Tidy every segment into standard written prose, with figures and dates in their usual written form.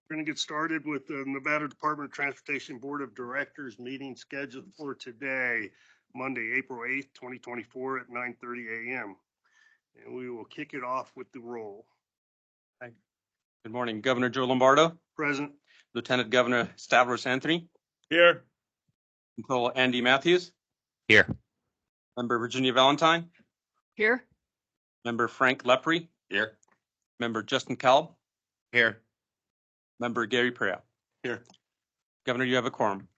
We're going to get started with the Nevada Department of Transportation Board of Directors meeting scheduled for today, Monday, April 8th, 2024 at 9:30 a.m. And we will kick it off with the roll. Good morning, Governor Joe Lombardo. Present. Lieutenant Governor Stavros Anthony. Here. Controller Andy Matthews. Here. Member Virginia Valentine. Here. Member Frank Lepre. Here. Member Justin Kalb. Here. Member Gary Perea. Here. Governor, you have a quorum.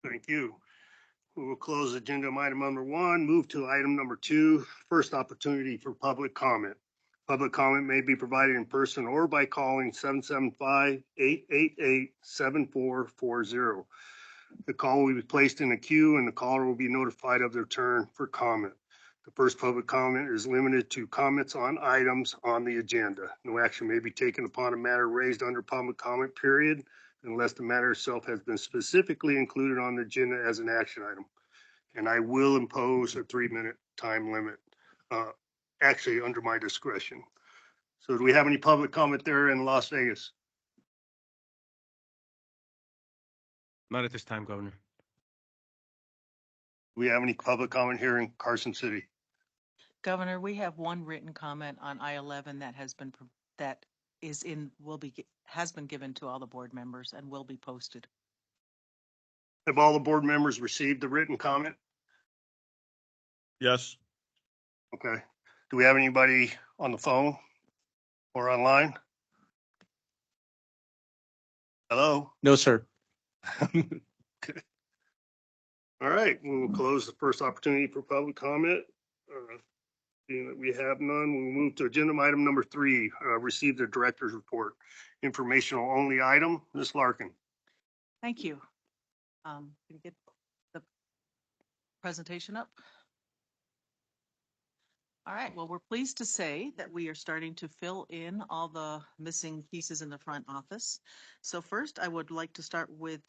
Thank you. We will close agenda item number 1, move to item number 2, first opportunity for public comment. Public comment may be provided in person or by calling 775-888-7440. The call will be placed in a queue and the caller will be notified of their turn for comment. The first public comment is limited to comments on items on the agenda. No action may be taken upon a matter raised under public comment period unless the matter itself has been specifically included on the agenda as an action item. And I will impose a 3-minute time limit, actually under my discretion. So do we have any public comment there in Las Vegas? Not at this time, Governor. Do we have any public comment here in Carson City? Governor, we have one written comment on I-11 that has been given to all the board members and will be posted. Have all the board members received the written comment? Yes. Okay. Do we have anybody on the phone or online? Hello? No, sir. Okay. All right, we will close the first opportunity for public comment. Seeing that we have none, we'll move to agenda item number 3, receive the director's report. Informational only item. Ms. Larkin. Thank you. Can you get the presentation up? All right, well, we're pleased to say that we are starting to fill in all the missing pieces in the front office. So first, I would like to start with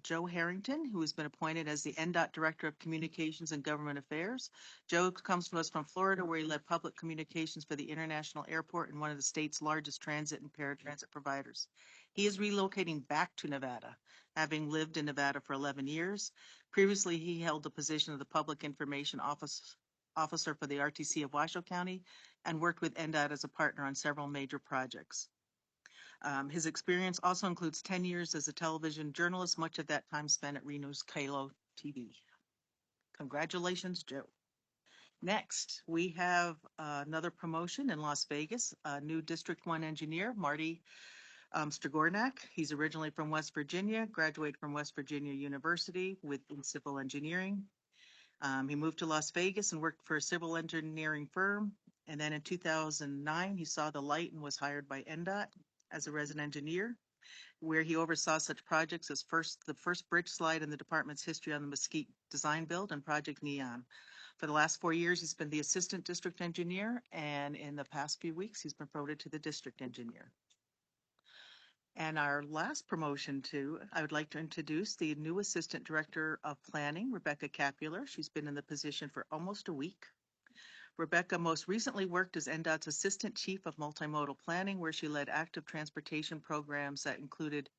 Joe Harrington, who has been appointed as the NDOT Director of Communications and Government Affairs. Joe comes to us from Florida, where he led public communications for the International Airport and one of the state's largest transit and paratransit providers. He is relocating back to Nevada, having lived in Nevada for 11 years. Previously, he held the position of the Public Information Officer for the RTC of Washoe County and worked with NDOT as a partner on several major projects. His experience also includes 10 years as a television journalist, much of that time spent at Reno's Kalo TV. Congratulations, Joe. Next, we have another promotion in Las Vegas, a new District 1 engineer, Marty Stragornak. He's originally from West Virginia, graduated from West Virginia University in civil engineering. He moved to Las Vegas and worked for a civil engineering firm. And then in 2009, he saw the light and was hired by NDOT as a resident engineer, where he oversaw such projects as the first bridge slide in the department's history on the Mesquite design build and Project Neon. For the last 4 years, he's been the assistant district engineer, and in the past few weeks, he's been promoted to the district engineer. And our last promotion I would like to introduce the new Assistant Director of Planning, Rebecca Capular. She's been in the position for almost a week. Rebecca most recently worked as NDOT's Assistant Chief of Multimodal Planning, where she led active transportation programs that included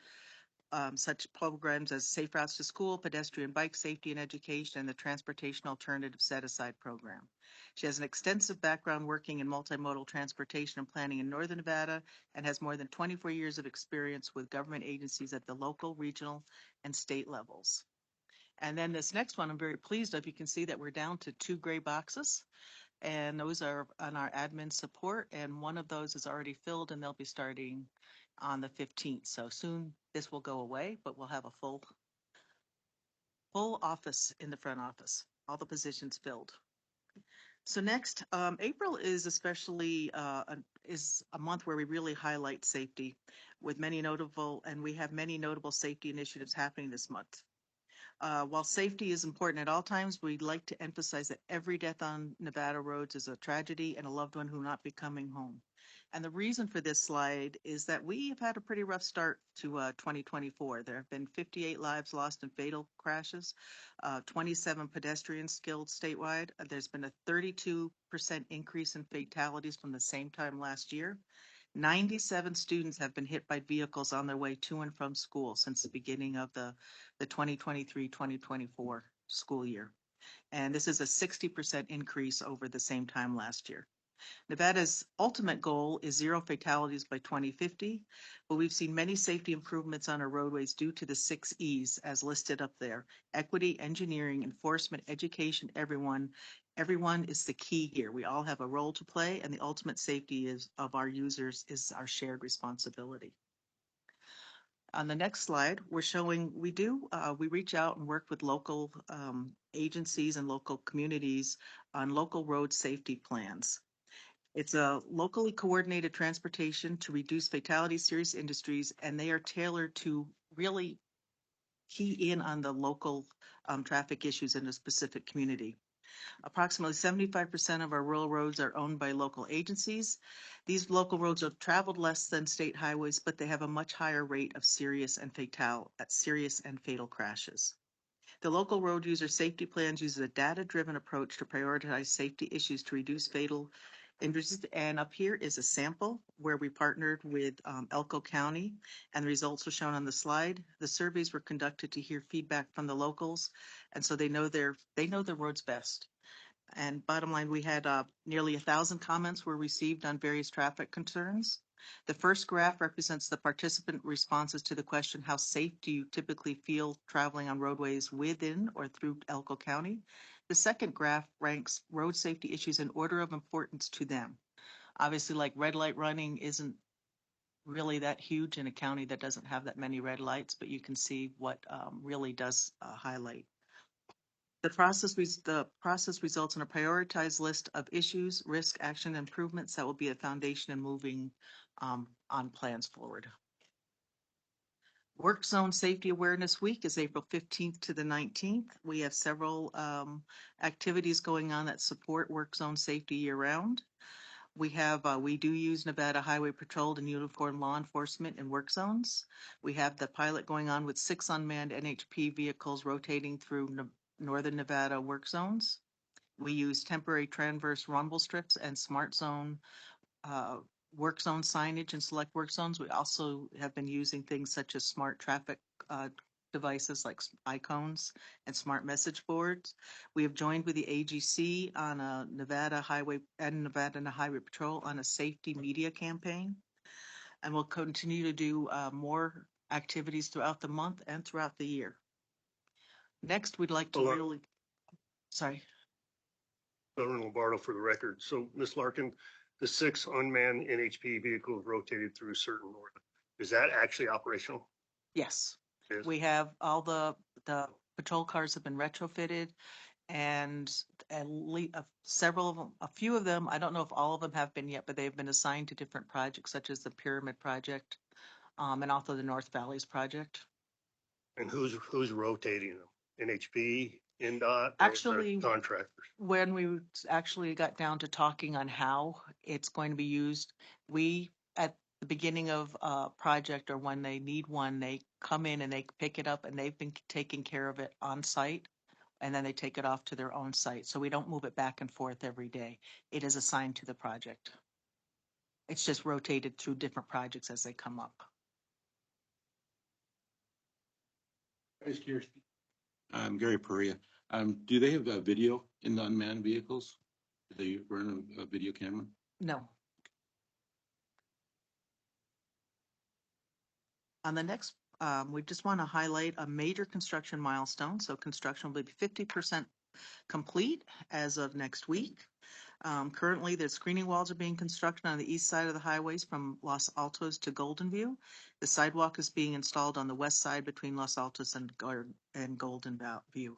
such programs as Safe Routes to School, Pedestrian Bike Safety and Education, and the Transportation Alternative Set-Aside Program. She has an extensive background working in multimodal transportation and planning in Northern Nevada and has more than 24 years of experience with government agencies at the local, regional, and state levels. And then this next one I'm very pleased of. You can see that we're down to 2 gray boxes, and those are on our admin support, and one of those is already filled, and they'll be starting on the 15th. So soon this will go away, but we'll have a full office in the front office, all the positions filled. So next, April is especially is a month where we really highlight safety with we have many notable safety initiatives happening this month. While safety is important at all times, we'd like to emphasize that every death on Nevada roads is a tragedy and a loved one who will not be coming home. And the reason for this slide is that we have had a pretty rough start to 2024. There have been 58 lives lost in fatal crashes, 27 pedestrians killed statewide. There's been a 32% increase in fatalities from the same time last year. 97 students have been hit by vehicles on their way to and from school since the beginning of the 2023-2024 school year. And this is a 60% increase over the same time last year. Nevada's ultimate goal is 0 fatalities by 2050, but we've seen many safety improvements on our roadways due to the 6 E's as listed up there: equity, engineering, enforcement, education, everyone. Everyone is the key here. We all have a role to play, and the ultimate safety of our users is our shared responsibility. On the next slide, we're showing we reach out and work with local agencies and local communities on local road safety plans. It's a locally coordinated transportation to reduce fatalities, serious industries, and they are tailored to really key in on the local traffic issues in a specific community. Approximately 75% of our rural roads are owned by local agencies. These local roads have traveled less than state highways, but they have a much higher rate of serious and fatal crashes. The local road user safety plans uses a data-driven approach to prioritize safety issues to reduce fatal injuries. And up here is a sample where we partnered with Elko County, and the results are shown on the slide. The surveys were conducted to hear feedback from the locals, and so they know their roads best. And bottom line, we had nearly 1,000 comments were received on various traffic concerns. The first graph represents the participant responses to the question, how safe do you typically feel traveling on roadways within or through Elko County? The second graph ranks road safety issues in order of importance to them. Obviously, like red light running isn't really that huge in a county that doesn't have that many red lights, but you can see what really does highlight. The process results in a prioritized list of issues, risk, action, improvements that will be a foundation in moving on plans forward. Work Zone Safety Awareness Week is April 15th to the 19th. We have several activities going on that support work zone safety year round. We do use Nevada Highway Patrol and uniformed law enforcement in work zones. We have the pilot going on with 6 unmanned NHP vehicles rotating through northern Nevada work zones. We use temporary transverse rumble strips and smart zone work zone signage in select work zones. We also have been using things such as smart traffic devices like icones and smart message boards. We have joined with the AGC on a Nevada Highway Patrol on a safety media campaign. And we'll continue to do more activities throughout the month and throughout the year. Next, we'd like to sorry. Governor Lombardo for the record. So, Ms. Larkin, the 6 unmanned NHP vehicles rotated through certain north. Is that actually operational? Yes. Yes. We have all the patrol cars have been retrofitted, and at least several of them, a few of them, I don't know if all of them have been yet, but they've been assigned to different projects such as the Pyramid Project and also the North Valleys Project. And who's rotating them? NHP, NDOT, Actually, contractors? When we actually got down to talking on how it's going to be used, we, at the beginning of a project or when they need one, they come in and they pick it up, and they've been taking care of it on site, and then they take it off to their own site. So we don't move it back and forth every day. It is assigned to the project. It's just rotated through different projects as they come up. Vice Chair. I'm Gary Perea. Do they have video in the unmanned vehicles? Do they run a video camera? No. On the next, we just want to highlight a major construction milestone. So construction will be 50% complete as of next week. Currently, the screening walls are being constructed on the east side of the highways from Los Altos to Golden View. The sidewalk is being installed on the west side between Los Altos and Golden View.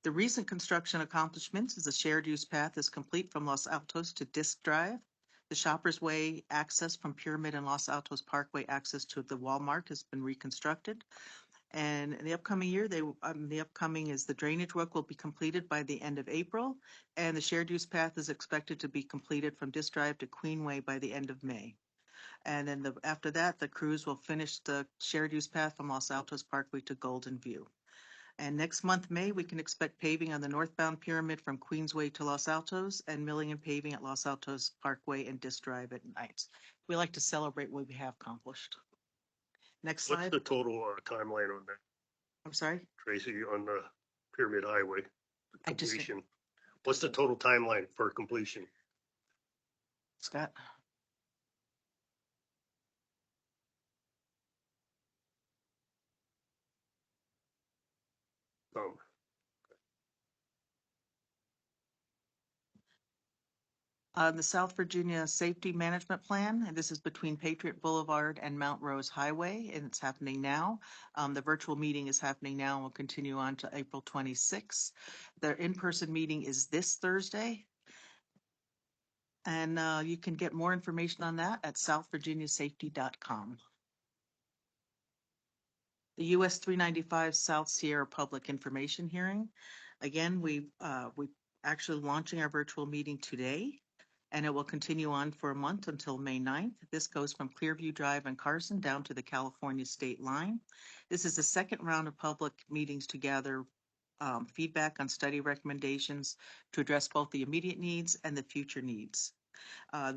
The recent construction accomplishments is the shared use path is complete from Los Altos to Disc Drive. The Shoppers Way access from Pyramid and Los Altos Parkway access to the Walmart has been reconstructed. And in the upcoming year, the drainage work will be completed by the end of April, and the shared use path is expected to be completed from Disc Drive to Queenway by the end of May. And then after that, the crews will finish the shared use path from Los Altos Parkway to Golden View. And next month, May, we can expect paving on the northbound Pyramid from Queensway to Los Altos, and milling and paving at Los Altos Parkway and Disc Drive at night. We like to celebrate what we have accomplished. Next What's slide. the total timeline on that, I'm sorry. Tracy, on the Pyramid Highway I just- completion? What's the total timeline for completion? Scott. The South Virginia Safety Management Plan, and this is between Patriot Boulevard and Mount Rose Highway, and it's happening now. The virtual meeting is happening now and will continue on to April 26th. The in-person meeting is this Thursday. And you can get more information on that at southvirginiasafety.com. The US 395 South Sierra Public Information Hearing. Again, we actually launching our virtual meeting today, and it will continue on for a month until May 9th. This goes from Clearview Drive and Carson down to the California state line. This is the second round of public meetings to gather feedback on study recommendations to address both the immediate needs and the future needs.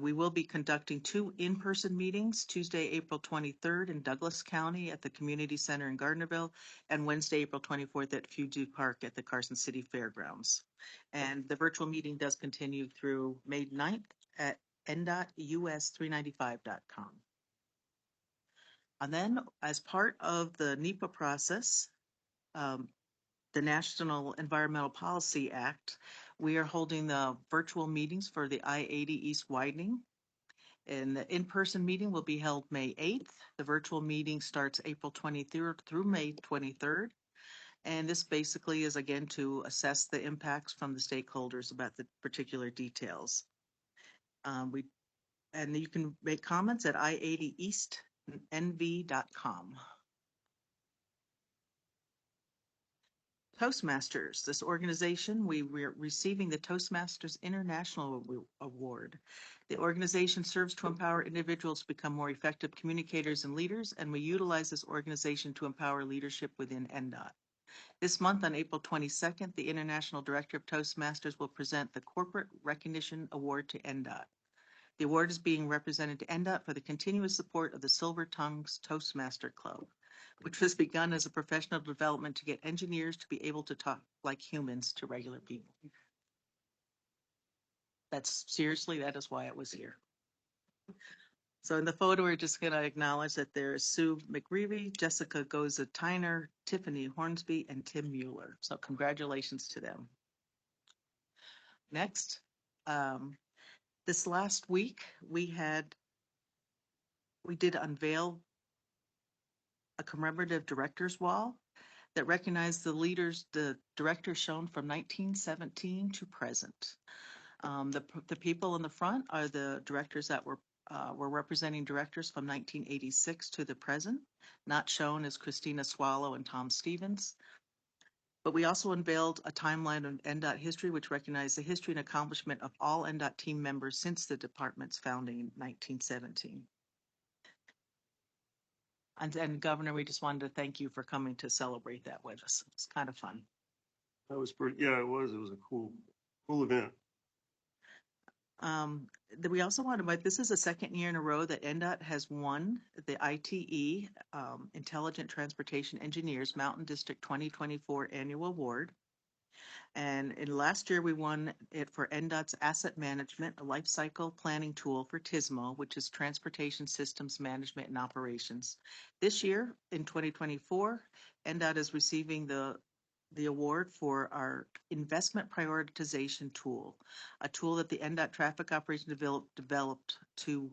We will be conducting 2 in-person meetings, Tuesday, April 23rd in Douglas County at the Community Center in Gardnerville, and Wednesday, April 24th at Fuji Park at the Carson City Fairgrounds. And the virtual meeting does continue through May 9th at NDOT US395.com. And then, as part of the NEPA process, the National Environmental Policy Act, we are holding the virtual meetings for the I-80 East widening. And the in-person meeting will be held May 8th. The virtual meeting starts April 23rd through May 23rd. And this basically is again to assess the impacts from the stakeholders about the particular details. And you can make comments at i80eastnv.com. Toastmasters, this organization, we're receiving the Toastmasters International Award. The organization serves to empower individuals to become more effective communicators and leaders, and we utilize this organization to empower leadership within NDOT. This month on April 22nd, the International Director of Toastmasters will present the Corporate Recognition Award to NDOT. The award is being represented to NDOT for the continuous support of the Silver Tongues Toastmaster Club, which was begun as a professional development to get engineers to be able to talk like humans to regular people. Seriously, that is why it was here. So in the photo, we're just going to acknowledge that there's Sue McGreevy, Jessica Goza-Tyner, Tiffany Hornsby, and Tim Mueller. So congratulations to them. Next, this last week, we did unveil a commemorative director's wall that recognized the directors shown from 1917 to present. The people in the front are the directors that were representing directors from 1986 to the present. Not shown is Christina Swallow and Tom Stevens. But we also unveiled a timeline of NDOT history, which recognized the history and accomplishment of all NDOT team members since the department's founding in 1917. And Governor, we just wanted to thank you for coming to celebrate that with us. It's kind of fun. That was pretty, yeah, it was a cool event. We also want to, this is the second year in a row that NDOT has won the ITE Intelligent Transportation Engineers Mountain District 2024 Annual Award. And in last year, we won it for NDOT's Asset Management, a life cycle planning tool for TSMO, which is Transportation Systems Management and Operations. This year, in 2024, NDOT is receiving the award for our investment prioritization tool, a tool that the NDOT Traffic Operations developed to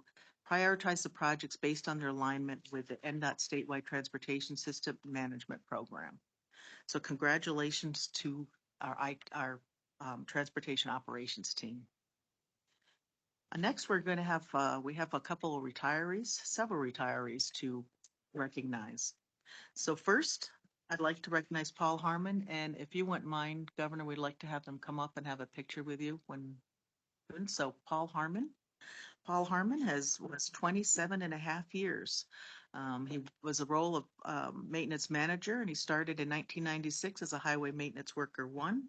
prioritize the projects based on their alignment with the NDOT Statewide Transportation System Management Program. So congratulations to our transportation operations team. Next, we're going to have, we have a couple of retirees, several retirees to recognize. So first, I'd like to recognize Paul Harmon, and if you wouldn't mind, Governor, we'd like to have them come up and have a picture with you so Paul Harmon. Paul Harmon was 27 and a half years. He was a role of maintenance manager, and he started in 1996 as a highway maintenance worker 1.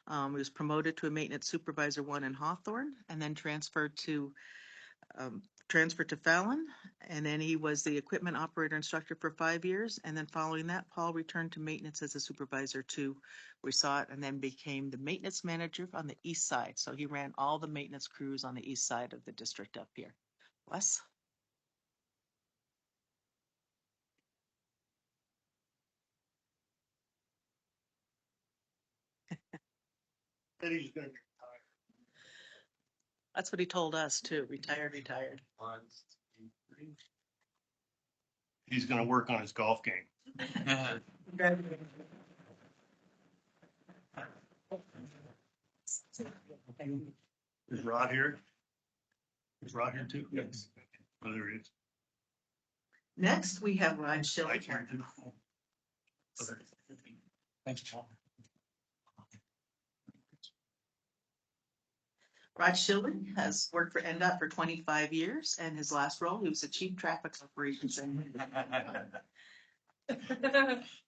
He was promoted to a maintenance supervisor 1 in Hawthorne, and then transferred to transferred to Fallon, and then he was the equipment operator instructor for 5 years. And then following that, Paul returned to maintenance as a supervisor too. We saw it, and then became the maintenance manager on the east side. So he ran all the maintenance crews on the east side of the district up here. Wes? Said he's gonna That's what he told us too. Retired. He's gonna work on his golf game. Is Rod here? Is Rod here too? Yes. Oh, there he is. Next, we have Rod Schiller. Right here too. Okay. Thanks, Paul. Rod Schilling has worked for NDOT for 25 years, and his last role, he was the chief traffic operations engineer.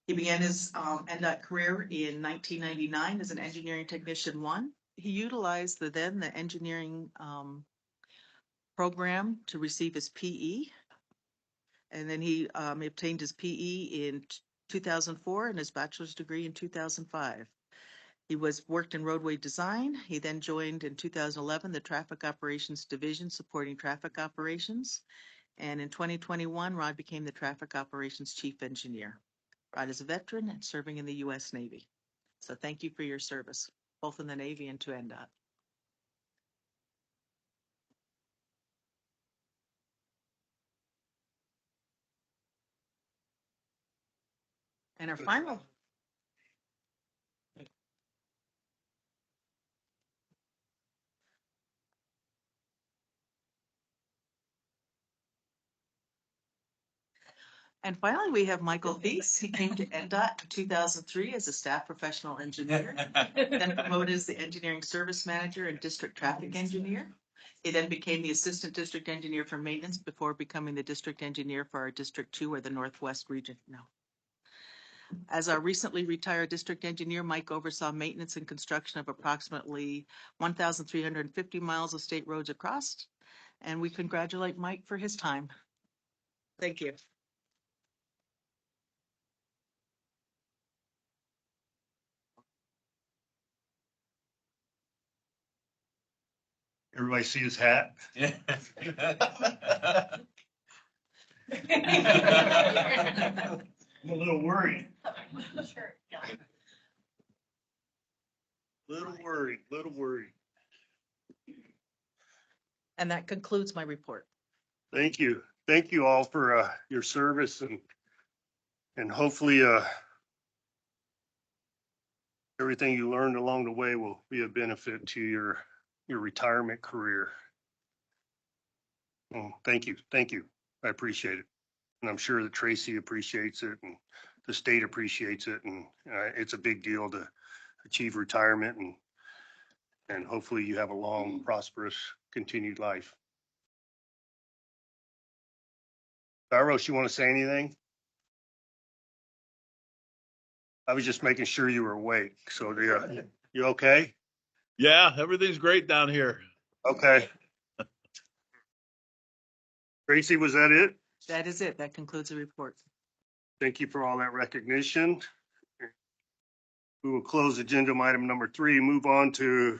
He began his NDOT career in 1999 as an engineering technician 1. He utilized the engineering program to receive his PE, and then he obtained his PE in 2004 and his bachelor's degree in 2005. He worked in roadway design. He then joined in 2011 the Traffic Operations Division supporting traffic operations. And in 2021, Rod became the Traffic Operations Chief Engineer. Rod is a veteran and serving in the U.S. Navy. So thank you for your service, both in the Navy and to NDOT. And our final. And finally, we have Michael Thies. He came to NDOT in 2003 as a staff professional engineer, then promoted as the engineering service manager and district traffic engineer. He then became the assistant district engineer for maintenance before becoming the district engineer for our District 2 or the Northwest region now. As our recently retired district engineer, Mike oversaw maintenance and construction of approximately 1,350 miles of state roads across. And we congratulate Mike for his time. Thank you. Everybody see his hat? I'm a little worried. Little worried. And that concludes my report. Thank you. Thank you all for your service and hopefully everything you learned along the way will be a benefit to your retirement career. Oh, thank you. Thank you. I appreciate it. And I'm sure that Tracy appreciates it and the state appreciates it. And it's a big deal to achieve retirement and hopefully you have a long, prosperous, continued life. Barros, you want to say anything? I was just making sure you were awake. So you okay? Yeah, everything's great down here. Okay. Tracy, was that it? That is it. That concludes the report. Thank you for all that recognition. We will close agenda item number 3, move on to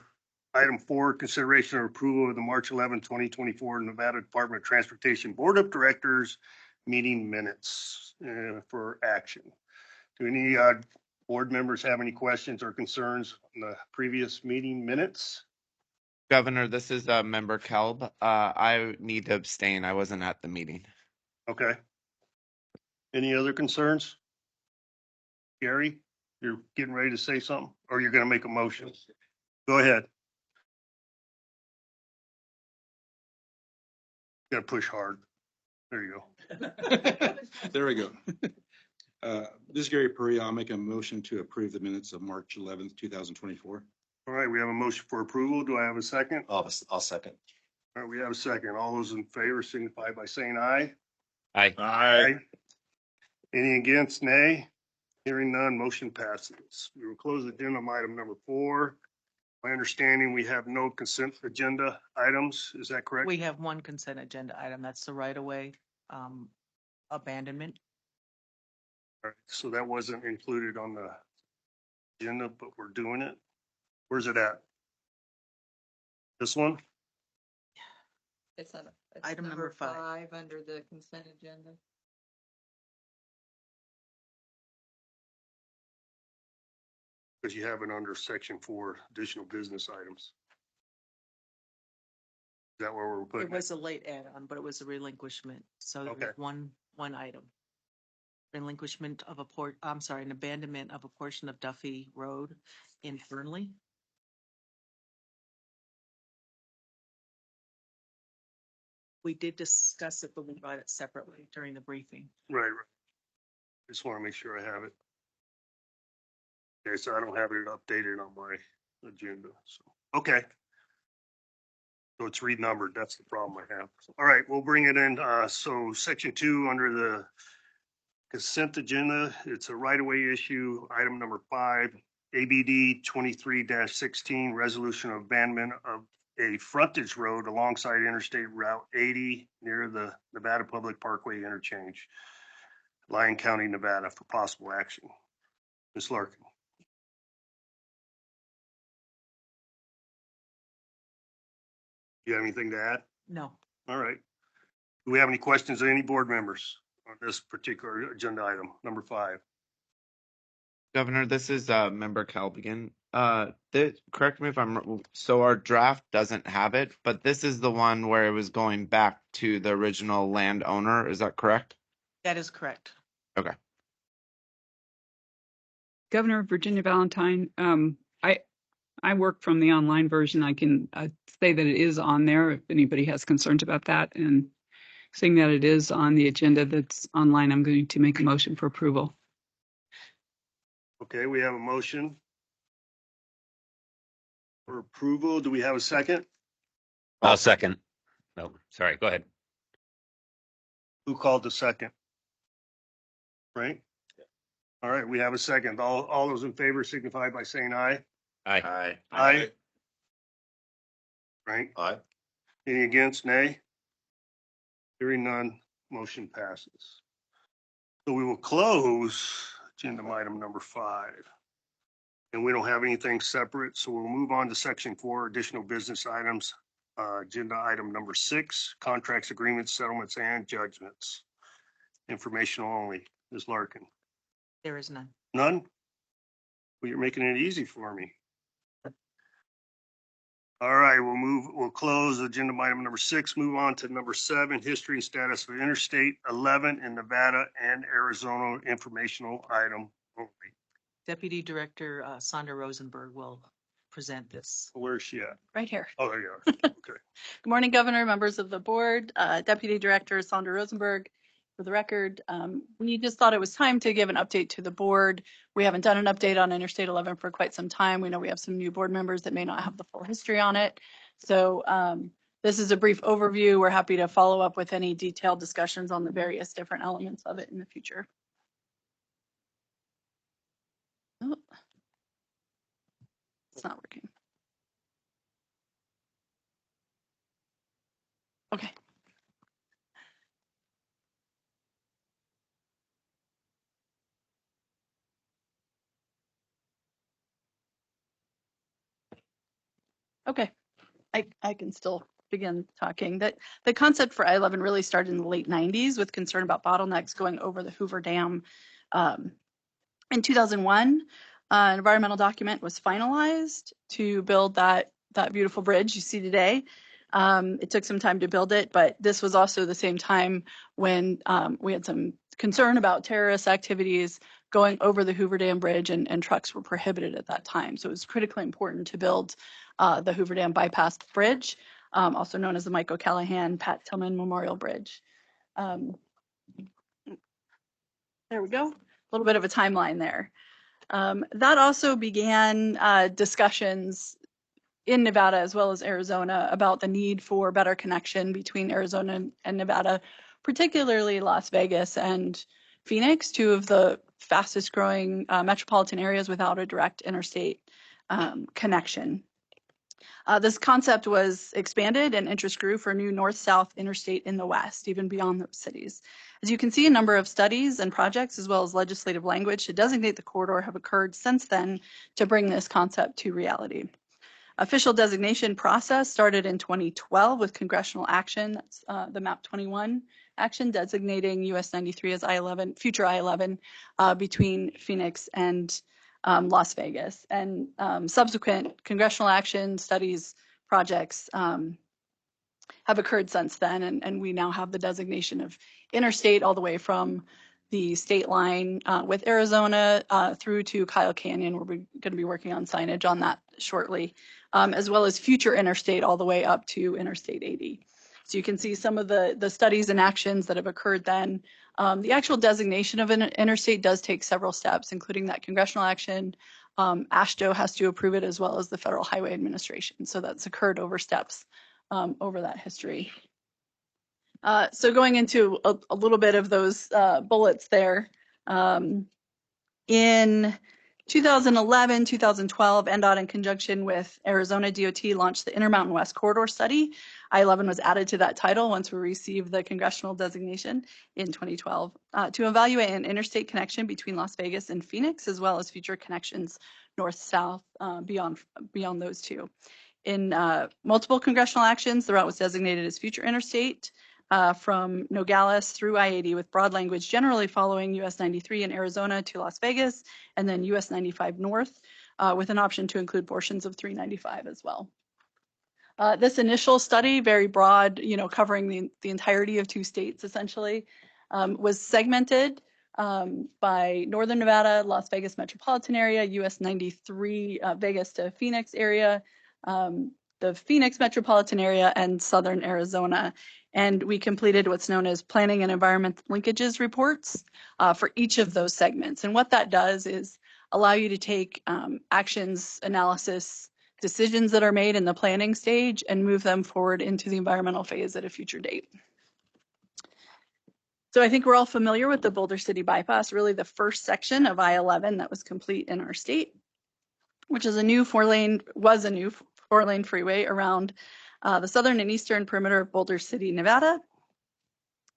item 4, consideration of approval of the March 11, 2024 Nevada Department of Transportation Board of Directors meeting minutes for action. Do any board members have any questions or concerns on the previous meeting minutes? Governor, this is member Kelb. I need to abstain. I wasn't at the meeting. Okay. Any other concerns? Gary, you're getting ready to say something or you're going to make a motion? Go ahead. Got to push hard. There you go. There we go. This is Gary Perea. I'll make a motion to approve the minutes of March 11th, 2024. All right, we have a motion for approval. Do I have a second? I'll second. All right, we have a second. All those in favor signify by saying aye. Aye. Aye. Any against, nay? Hearing none, motion passes. We will close agenda item number 4. My understanding, we have no consent agenda items. Is that correct? We have one consent agenda item. That's the right-of-way abandonment. All right, so that wasn't included on the agenda, but we're doing it. Where's it at? This one? It's on Item number 5. under the consent agenda. Because you have it under section 4, additional business items. Is that where we're It putting it? was a late add-on, but it was a relinquishment. So Okay. there's one item. Relinquishment of an abandonment of a portion of Duffy Road in Fernley. We did discuss it, but we brought it separately during the briefing. Right. Just want to make sure I have it. Okay, so I don't have it updated on my agenda, so, okay. So it's renumbered, that's the problem I have. All right, we'll bring it in, so section 2 under the consent agenda, it's a right-of-way issue, item number 5, ABD 23-16, resolution of abandonment of a frontage road alongside Interstate Route 80 near the Nevada Public Parkway interchange, Lyon County, Nevada, for possible action. Ms. Larkin. You have anything to add? No. All right. Do we have any questions of any board members on this particular agenda item, number 5? Governor, this is member Calbigan. Correct me if I'm wrong. So our draft doesn't have it, but this is the one where it was going back to the original landowner. Is that correct? That is correct. Okay. Governor Virginia Valentine, I work from the online version. I can say that it is on there if anybody has concerns about that. And seeing that it is on the agenda that's online, I'm going to make a motion for approval. Okay, we have a motion for approval. Do we have a second? I'll second. No, sorry, go ahead. Who called the second? Frank? All right, we have a second. All those in favor signify by saying aye. Aye. Aye. Frank? Aye. Any against? Nay? Hearing none, motion passes. So we will close agenda item number 5. And we don't have anything separate, so we'll move on to section 4, additional business items. Agenda item number 6, contracts, agreements, settlements, and judgments. Informational only. Ms. Larkin. There is none. None? Well, you're making it easy for me. All right, we'll close agenda item number 6, move on to number 7, history and status of Interstate 11 in Nevada and Arizona, informational item only. Deputy Director Sandra Rosenberg will present this. Where's she at? Right here. Oh, there you are. Okay. Good morning, Governor, members of the board, Deputy Director Sandra Rosenberg. For the record, we just thought it was time to give an update to the board. We haven't done an update on Interstate 11 for quite some time. We know we have some new board members that may not have the full history on it. So this is a brief overview. We're happy to follow up with any detailed discussions on the various different elements of it in the future. Oh, it's not working. Okay. Okay, I can still begin talking. That the concept for I-11 really started in the late 90s with concern about bottlenecks going over the Hoover Dam. In 2001, an environmental document was finalized to build that beautiful bridge you see today. It took some time to build it, but this was also the same time when we had some concern about terrorist activities going over the Hoover Dam Bridge, and trucks were prohibited at that time. So it was critically important to build the Hoover Dam Bypass Bridge, also known as the Mike O'Callahan Pat Tillman Memorial Bridge. There we go. A little bit of a timeline there. That also began discussions in Nevada as well as Arizona about the need for better connection between Arizona and Nevada, particularly Las Vegas and Phoenix, 2 of the fastest growing metropolitan areas without a direct interstate connection. This concept was expanded and interest grew for new north-south interstate in the West, even beyond those cities. As you can see, a number of studies and projects, as well as legislative language to designate the corridor, have occurred since then to bring this concept to reality. Official designation process started in 2012 with congressional action. That's the MAP 21 action designating US 93 as I-11, future I-11 between Phoenix and Las Vegas. And subsequent congressional action studies projects have occurred since then. And we now have the designation of interstate all the way from the state line with Arizona through to Kyle Canyon. We're going to be working on signage on that shortly, as well as future interstate all the way up to Interstate 80. So you can see some of the studies and actions that have occurred then. The actual designation of an interstate does take several steps, including that congressional action. AASHTO has to approve it, as well as the Federal Highway Administration. So that's occurred over steps over that history. So going into a little bit of those bullets there, in 2011, 2012, NDOT in conjunction with Arizona DOT launched the Intermountain West Corridor Study. I-11 was added to that title once we received the congressional designation in 2012 to evaluate an interstate connection between Las Vegas and Phoenix, as well as future connections north-south beyond those two. In multiple congressional actions, the route was designated as future interstate from Nogales through I-80 with broad language generally following US 93 in Arizona to Las Vegas, and then US 95 north with an option to include portions of 395 as well. This initial study, very broad, covering the entirety of 2 states essentially, was segmented by Northern Nevada, Las Vegas metropolitan area, US 93 Vegas to Phoenix area, the Phoenix metropolitan area, and Southern Arizona. And we completed what's known as planning and environment linkages reports for each of those segments. And what that does is allow you to take actions, analysis, decisions that are made in the planning stage and move them forward into the environmental phase at a future date. So I think we're all familiar with the Boulder City Bypass, really the first section of I-11 that was complete in our state, which is a new 4-lane freeway around the southern and eastern perimeter of Boulder City, Nevada.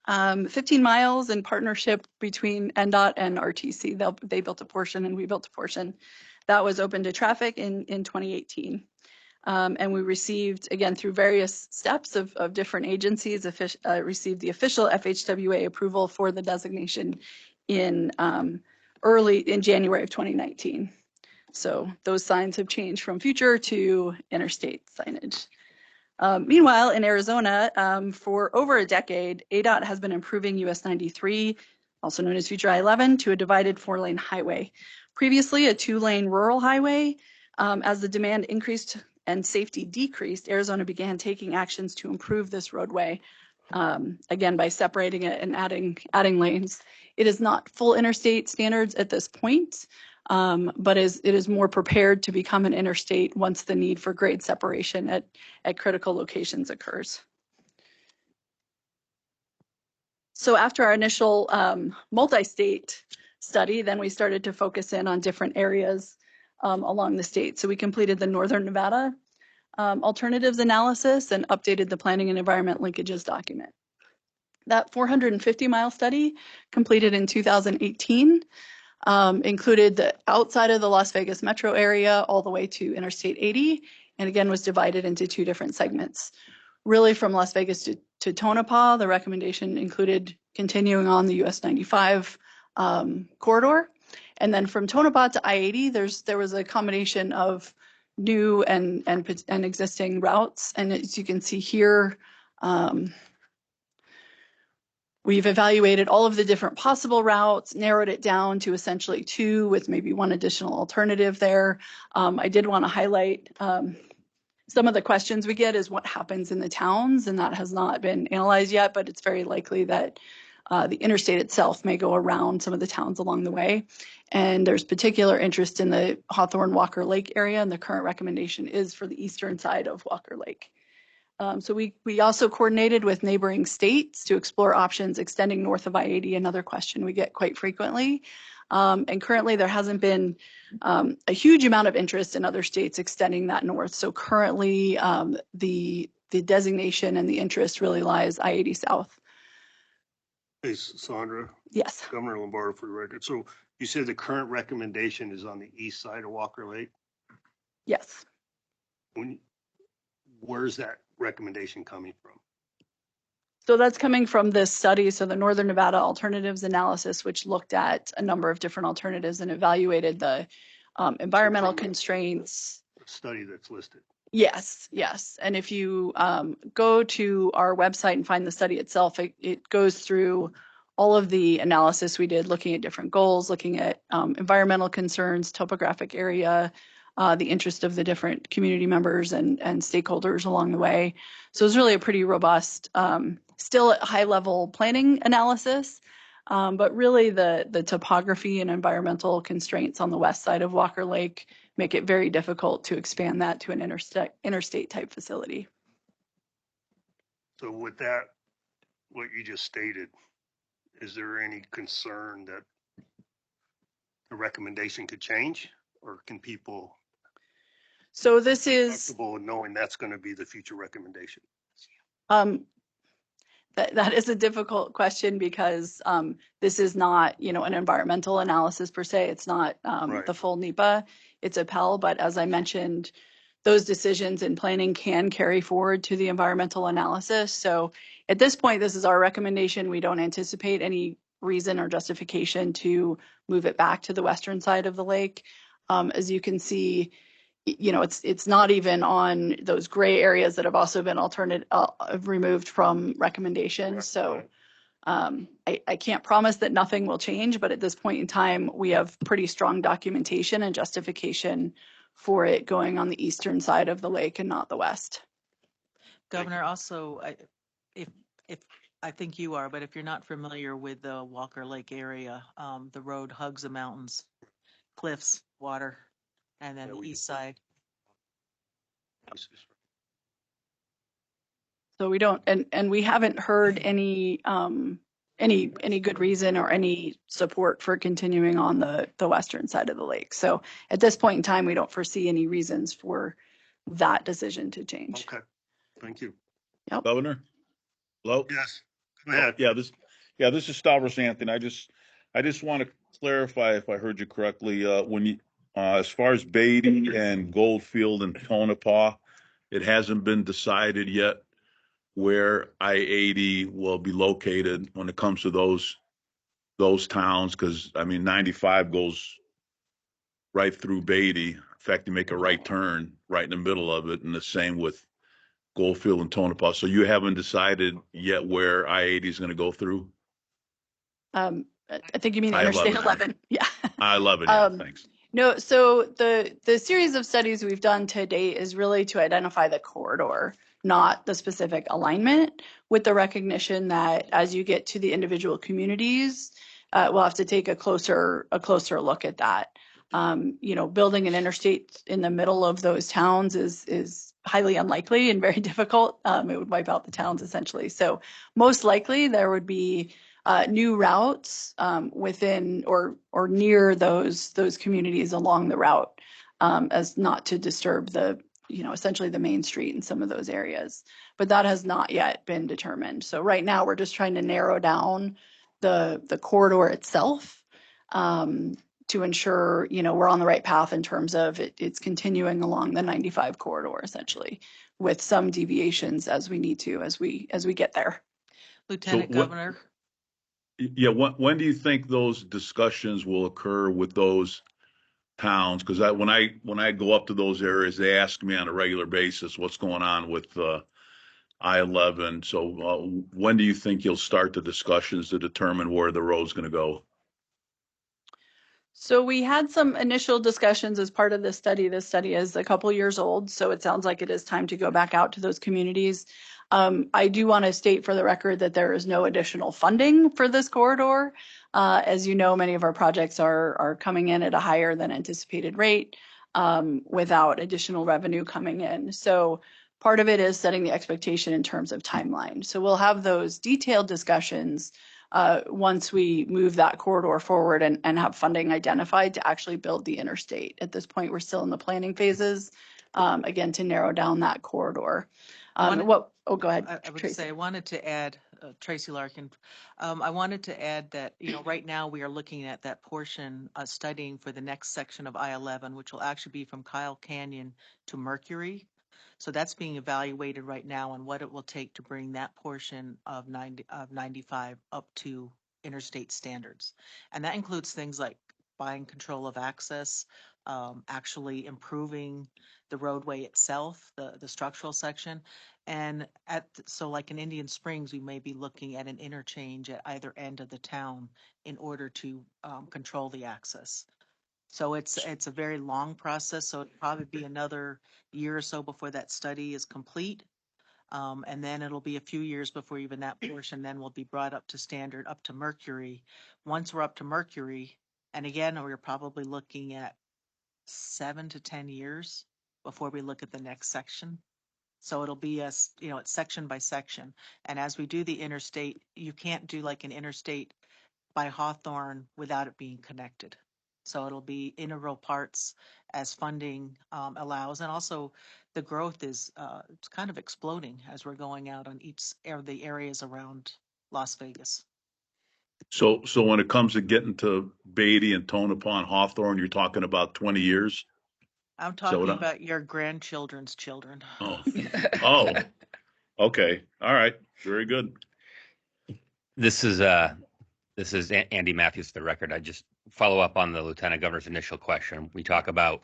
15 miles in partnership between NDOT and RTC. They built a portion and we built a portion. That was open to traffic in 2018. And we received, again, through various steps of different agencies, received the official FHWA approval for the designation in January of 2019. So those signs have changed from future to interstate signage. Meanwhile, in Arizona, for over a decade, ADOT has been improving US 93, also known as future I-11, to a divided 4-lane highway. Previously a 2-lane rural highway, as the demand increased and safety decreased, Arizona began taking actions to improve this roadway, again, by separating it and adding lanes. It is not full interstate standards at this point, but it is more prepared to become an interstate once the need for grade separation at critical locations occurs. So after our initial multi-state study, then we started to focus in on different areas along the state. So we completed the Northern Nevada alternatives analysis and updated the planning and environment linkages document. That 450-mile study completed in 2018 included the outside of the Las Vegas metro area all the way to Interstate 80, and again was divided into 2 different segments. Really from Las Vegas to Tonopah, the recommendation included continuing on the US 95 corridor. And then from Tonopah to I-80, there was a combination of new and existing routes. And as you can see here, we've evaluated all of the different possible routes, narrowed it down to essentially 2 with maybe 1 additional alternative there. I did want to highlight some of the questions we get is what happens in the towns, and that has not been analyzed yet, but it's very likely that the interstate itself may go around some of the towns along the way. And there's particular interest in the Hawthorne-Walker Lake area, and the current recommendation is for the eastern side of Walker Lake. So we also coordinated with neighboring states to explore options extending north of I-80, another question we get quite frequently. And currently there hasn't been a huge amount of interest in other states extending that north. So currently the designation and the interest really lies I-80 South. Hey, Sandra, Yes. Governor Lombardo for the record. So you said the current recommendation is on the east side of Walker Lake. Yes. Where's that recommendation coming from? So that's coming from this study. So the Northern Nevada Alternatives Analysis, which looked at a number of different alternatives and evaluated the environmental constraints. The study that's listed. Yes, yes. And if you go to our website and find the study itself, it goes through all of the analysis we did, looking at different goals, looking at environmental concerns, topographic area, the interest of the different community members and stakeholders along the way. So it's really a pretty robust, still at high level planning analysis, but really the topography and environmental constraints on the west side of Walker Lake make it very difficult to expand that to an interstate type facility. So with that, what you just stated, is there any concern that the recommendation could change, or can people So this be is comfortable in knowing that's going to be the future recommendation? that is a difficult question because this is not, an environmental analysis per se. It's not Right. the full NEPA. It's a Pell, but as I mentioned, those decisions in planning can carry forward to the environmental analysis. So at this point, this is our recommendation. We don't anticipate any reason or justification to move it back to the western side of the lake. As you can see, it's not even on those gray areas that have also been removed from recommendations. Right, So right. I can't promise that nothing will change, but at this point in time, we have pretty strong documentation and justification for it going on the eastern side of the lake and not the west. Governor, also, if I think you are, but if you're not familiar with the Walker Lake area, the road hugs the mountains, cliffs, water, and then Yeah, the we east do. side. So we don't, and we haven't heard any good reason or any support for continuing on the western side of the lake. So at this point in time, we don't foresee any reasons for that decision to change. Okay, thank you. Yep. Governor? Hello? Yes, go ahead. This is Stavros Anthony. I just want to clarify if I heard you correctly. When you, as far as Beatty and Goldfield and Tonopah, it hasn't been decided yet where I-80 will be located when it comes to those towns, because I mean 95 goes right through Beatty. In fact, you make a right turn right in the middle of it, and the same with Goldfield and Tonopah. So you haven't decided yet where I-80 is going to go through? I think you mean I-11. Interstate 11. Yeah. I-11, yeah, thanks. No, so the series of studies we've done to date is really to identify the corridor, not the specific alignment, with the recognition that as you get to the individual communities, we'll have to take a closer look at that. Building an interstate in the middle of those towns is highly unlikely and very difficult. It would wipe out the towns essentially. So most likely there would be new routes within or near those communities along the route, as not to disturb essentially the main street in some of those areas. But that has not yet been determined. So right now we're just trying to narrow down the corridor itself to ensure we're on the right path in terms of it's continuing along the 95 corridor essentially, with some deviations as we need to as we get there. Lieutenant Governor. Yeah, when do you think those discussions will occur with those towns? Because when I go up to those areas, they ask me on a regular basis what's going on with I-11. So when do you think you'll start the discussions to determine where the road's going to go? So we had some initial discussions as part of this study. This study is a couple years old, so it sounds like it is time to go back out to those communities. I do want to state for the record that there is no additional funding for this corridor. As you know, many of our projects are coming in at a higher than anticipated rate without additional revenue coming in. So part of it is setting the expectation in terms of timeline. So we'll have those detailed discussions once we move that corridor forward and have funding identified to actually build the interstate. At this point, we're still in the planning phases, again, to narrow down that corridor. Go ahead, I would Tracy. say, I wanted to add, Tracy Larkin, I wanted to add that, right now we are looking at that portion, studying for the next section of I-11, which will actually be from Kyle Canyon to Mercury. So that's being evaluated right now on what it will take to bring that portion of 95 up to interstate standards. And that includes things like buying control of access, actually improving the roadway itself, the structural section. And so like in Indian Springs, we may be looking at an interchange at either end of the town in order to control the access. So it's a very long process. So it'll probably be another year or so before that study is complete. And then it'll be a few years before even that portion then will be brought up to standard, up to Mercury. Once we're up to Mercury, and again, we're probably looking at 7 to 10 years before we look at the next section. So it'll be it's section by section. And as we do the interstate, you can't do like an interstate by Hawthorne without it being connected. So it'll be integral parts as funding allows. And also the growth is it's kind of exploding as we're going out on each of the areas around Las Vegas. So when it comes to getting to Beatty and Tonopah and Hawthorne, you're talking about 20 years? I'm So talking about your grandchildren's children. Oh, okay. All right. Very good. This is Andy Matthews, for the record. I just follow up on the Lieutenant Governor's initial question. We talk about,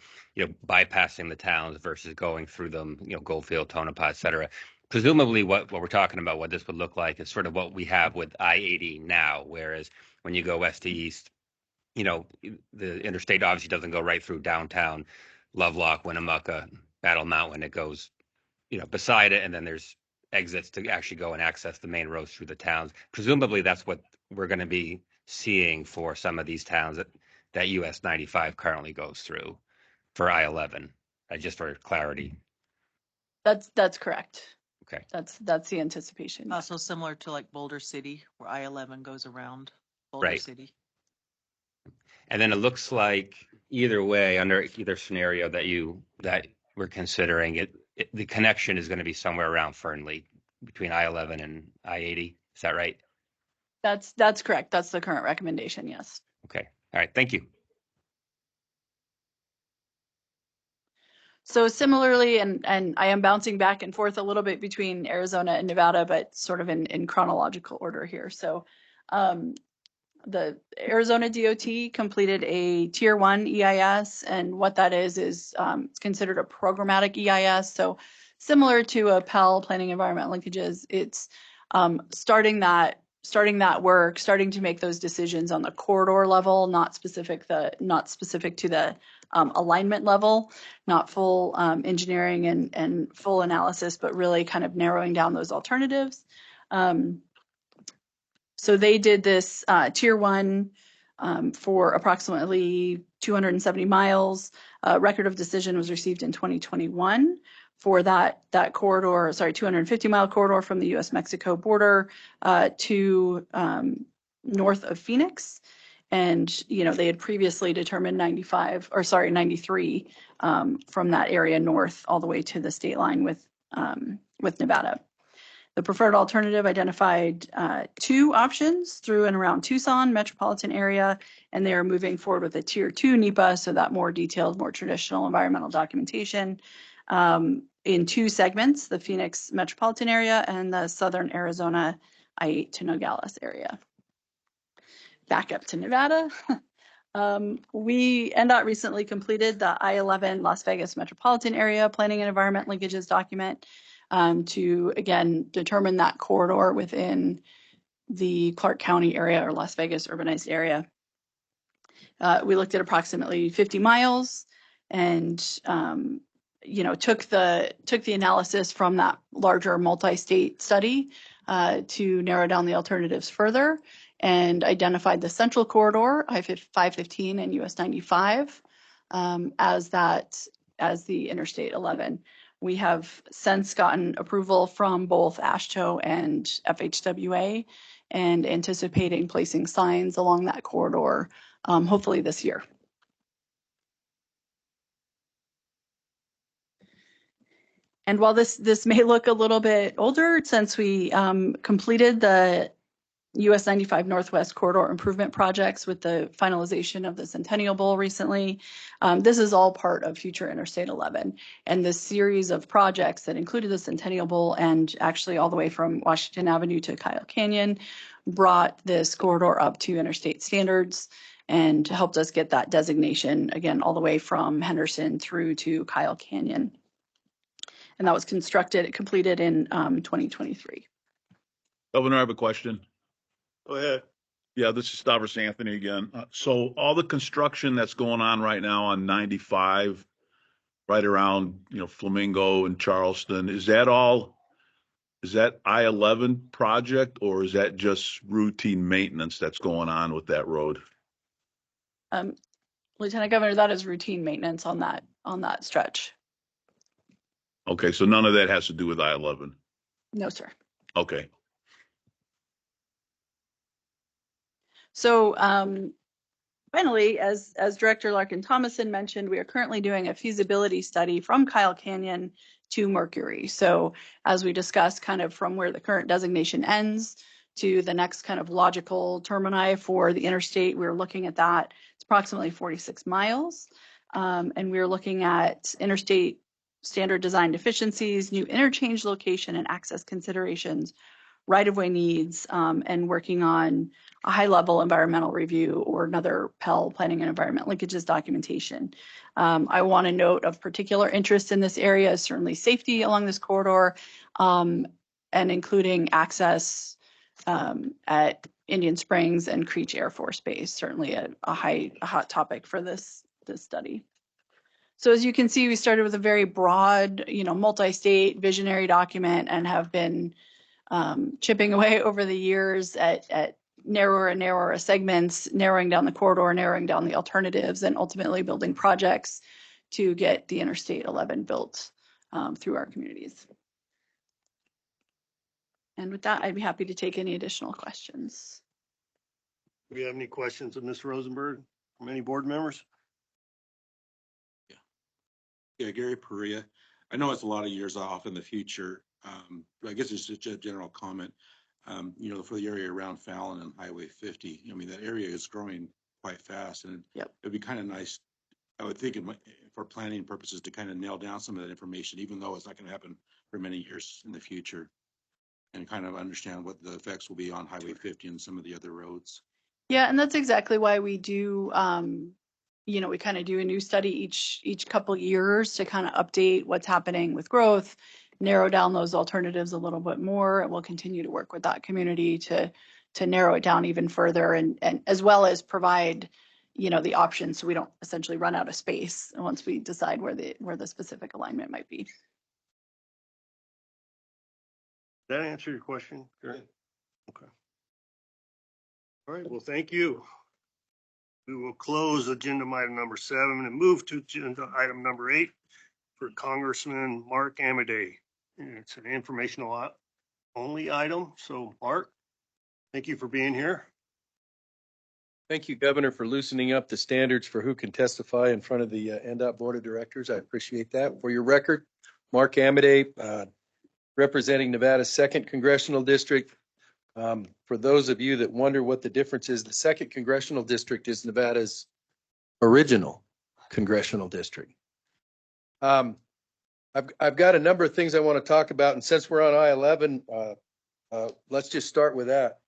bypassing the towns versus going through them, Goldfield, Tonopah, et cetera. Presumably what we're talking about, what this would look like is sort of what we have with I-80 now, whereas when you go west to east, the interstate obviously doesn't go right through downtown Lovelock, Winnemucca, Battle Mountain. It goes, beside it, and then there's exits to actually go and access the main roads through the towns. Presumably that's what we're going to be seeing for some of these towns that US 95 currently goes through for I-11, just for clarity. That's correct. Okay. That's the anticipation. Also similar to like Boulder City, where I-11 goes around Boulder Right. City. And then it looks like either way, under either scenario that we're considering, the connection is going to be somewhere around Fernley between I-11 and I-80. Is that right? That's correct. That's the current recommendation. Yes. Okay. All right. Thank you. So similarly, and I am bouncing back and forth a little bit between Arizona and Nevada, but sort of in chronological order here. So the Arizona DOT completed a Tier 1 EIS, and what that is it's considered a programmatic EIS. So similar to a PEL, planning environment linkages, it's starting that work, starting to make those decisions on the corridor level, not specific to the alignment level, not full engineering and full analysis, but really kind of narrowing down those alternatives. So they did this Tier 1 for approximately 270 miles. Record of decision was received in 2021 for that corridor, 250-mile corridor from the U.S.-Mexico border to north of Phoenix. And, they had previously determined 93 from that area north all the way to the state line with Nevada. The preferred alternative identified 2 options through and around Tucson metropolitan area, and they are moving forward with a Tier 2 NEPA, so that more detailed, more traditional environmental documentation in 2 segments, the Phoenix metropolitan area and the southern Arizona I-8 to Nogales area. Back up to Nevada. NDOT recently completed the I-11 Las Vegas metropolitan area planning and environment linkages document to, again, determine that corridor within the Clark County area or Las Vegas urbanized area. We looked at approximately 50 miles and, took the analysis from that larger multi-state study to narrow down the alternatives further and identified the central corridor, I-515 and US 95, as the Interstate 11. We have since gotten approval from both AASHTO and FHWA, and anticipating placing signs along that corridor, hopefully this year. And while this may look a little bit older, since we completed the US 95 Northwest Corridor improvement projects with the finalization of the Centennial Bowl recently, this is all part of Future Interstate 11. And this series of projects that included the Centennial Bowl and actually all the way from Washington Avenue to Kyle Canyon brought this corridor up to interstate standards and helped us get that designation, again, all the way from Henderson through to Kyle Canyon. And that was completed in 2023. Governor, I have a question. Go ahead. Yeah, this is Stavros Anthony again. So all the construction that's going on right now on 95, right around, Flamingo and Charleston, is that I-11 project, or is that just routine maintenance that's going on with that road? Lieutenant Governor, that is routine maintenance on that stretch. Okay, so none of that has to do with I-11. No, sir. Okay. So finally, as Director Larkin Thomason mentioned, we are currently doing a feasibility study from Kyle Canyon to Mercury. So as we discussed, kind of from where the current designation ends to the next kind of logical termini for the interstate, we're looking at that. It's approximately 46 miles. And we're looking at interstate standard design deficiencies, new interchange location and access considerations, right-of-way needs, and working on a high-level environmental review or another Pell planning and environment linkages documentation. I want to note of particular interest in this area is certainly safety along this corridor, and including access at Indian Springs and Creech Air Force Base, certainly a hot topic for this study. So as you can see, we started with a very broad, multi-state visionary document and have been chipping away over the years at narrower and narrower segments, narrowing down the corridor, narrowing down the alternatives, and ultimately building projects to get the Interstate 11 built through our communities. And with that, I'd be happy to take any additional questions. Do we have any questions of Ms. Rosenberg from any board members? Yeah, Gary Perea. I know it's a lot of years off in the future. I guess it's just a general comment. For the area around Fallon and Highway 50, that area is growing quite fast, and it'd be kind of nice, I would think, for planning purposes, to kind of nail down some of that information, even though it's not going to happen for many years in the future, and kind of understand what the effects will be on Highway 50 and some of the other roads. Yeah, and that's exactly why we do, we kind of do a new study each couple years to kind of update what's happening with growth, narrow down those alternatives a little bit more, and we'll continue to work with that community to narrow it down even further, and as well as provide, the options so we don't essentially run out of space once we decide where the specific alignment might be. Did that answer your question? Great. Okay. All right, well, thank you. We will close agenda item number 7 and move to agenda item number 8 for Congressman Mark Amadei. It's an informational only item. So Mark, thank you for being here. Thank you, Governor, for loosening up the standards for who can testify in front of the NDOT Board of Directors. I appreciate that. For your record, Mark Amadei, representing Nevada's 2nd Congressional District. For those of you that wonder what the difference is, the 2nd Congressional District is Nevada's original congressional district. I've got a number of things I want to talk about, and since we're on I-11, let's just start with that.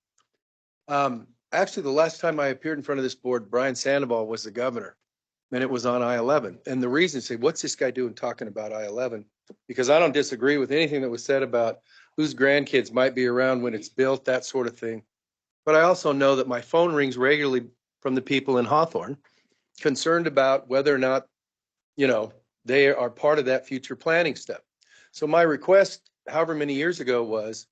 Actually, the last time I appeared in front of this board, Brian Sandoval was the governor, and it was on I-11. And the reason, say, what's this guy doing talking about I-11? Because I don't disagree with anything that was said about whose grandkids might be around when it's built, that sort of thing. But I also know that my phone rings regularly from the people in Hawthorne concerned about whether or not, they are part of that future planning step. So my request, however many years ago, was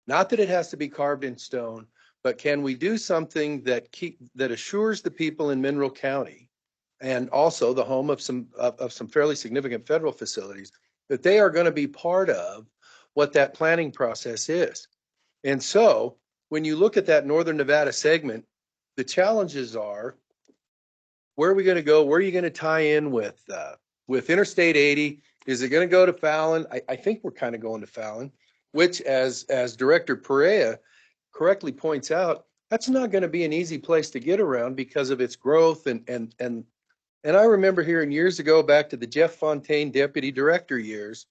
not that it has to be carved in stone, but can we do something that assures the people in Mineral County and also the home of some fairly significant federal facilities that they are going to be part of what that planning process is. And so when you look at that Northern Nevada segment, the challenges are, where are we going to go? Where are you going to tie in with Interstate 80? Is it going to go to Fallon? I think we're kind of going to Fallon, which as Director Perea correctly points out, that's not going to be an easy place to get around because of its growth. And I remember hearing years ago, back to the Jeff Fontaine deputy director years,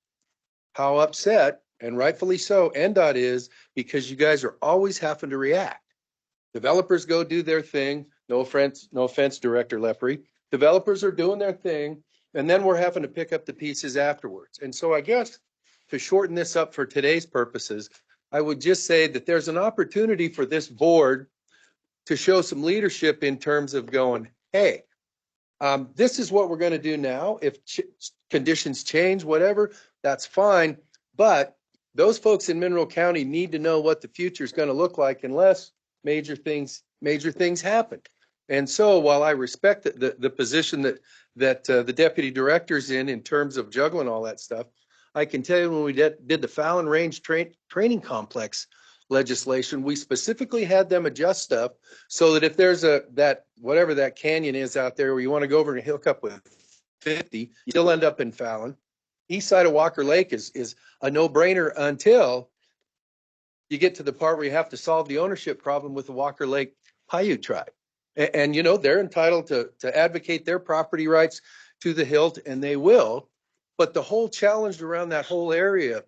how upset, and rightfully so, NDOT is, because you guys are always having to react. Developers go do their thing. No offense, Director Lepre. Developers are doing their thing, and then we're having to pick up the pieces afterwards. And so I guess to shorten this up for today's purposes, I would just say that there's an opportunity for this board to show some leadership in terms of going, hey, this is what we're going to do now. If conditions change, whatever, that's fine. But those folks in Mineral County need to know what the future is going to look like unless major things happen. And so while I respect the position that the deputy director's in terms of juggling all that stuff, I can tell you when we did the Fallon Range training complex legislation, we specifically had them adjust stuff so that if there's whatever that canyon is out there where you want to go over and hook up with 50, you still end up in Fallon. East side of Walker Lake is a no-brainer until you get to the part where you have to solve the ownership problem with the Walker Lake Paiute tribe. And you know, they're entitled to advocate their property rights to the hilt, and they will. But the whole challenge around that whole area,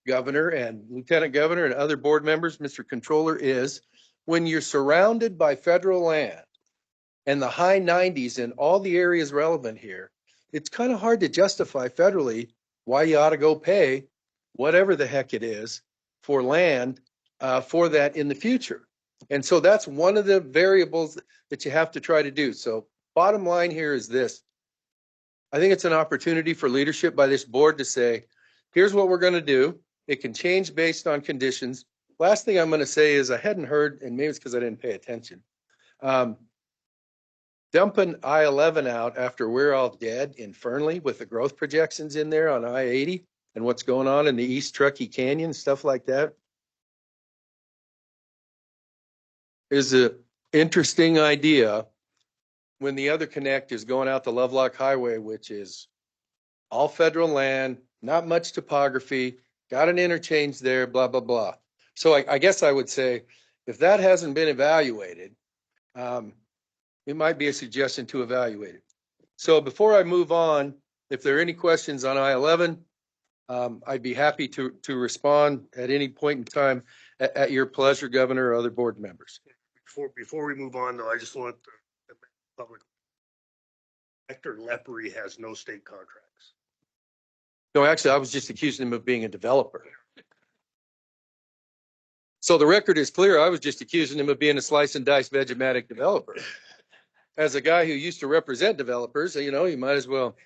Governor and Lieutenant Governor and other board members, Mr. Controller, is when you're surrounded by federal land and the high 90s in all the areas relevant here, it's kind of hard to justify federally why you ought to go pay whatever the heck it is for land for that in the future. And so that's one of the variables that you have to try to do. So bottom line here is this. I think it's an opportunity for leadership by this board to say, here's what we're going to do. It can change based on conditions. Last thing I'm going to say is I hadn't heard, and maybe it's because I didn't pay attention, dumping I-11 out after we're all dead in Fernley with the growth projections in there on I-80 and what's going on in the East Truckee Canyon, stuff like that, is an interesting idea when the other connect is going out the Lovelock Highway, which is all federal land, not much topography, got an interchange there, blah, blah, blah. So I guess I would say if that hasn't been evaluated, it might be a suggestion to evaluate it. So before I move on, if there are any questions on I-11, I'd be happy to respond at any point in time at your pleasure, Governor, or other board members. Before we move on, though, I just want the public. Director Lepre has no state contracts. No, actually, I was just accusing him of being a developer. So the record is clear. I was just accusing him of being a slice and dice Vegematic developer. As a guy who used to represent developers, you know, you might as well.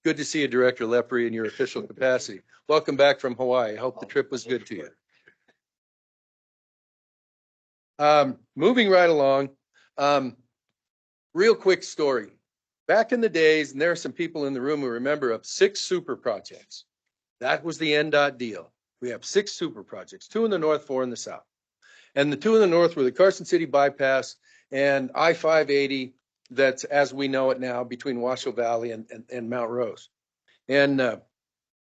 Good to see you, Director Lepre, in your official capacity. Welcome back from Hawaii. I hope the trip was good to you. Moving right along, real quick story. Back in the days, and there are some people in the room who remember, of 6 super projects. That was the NDOT deal. We have 6 super projects, 2 in the north, 4 in the south. And the 2 in the north were the Carson City bypass and I-580, that's as we know it now, between Washoe Valley and Mount Rose. And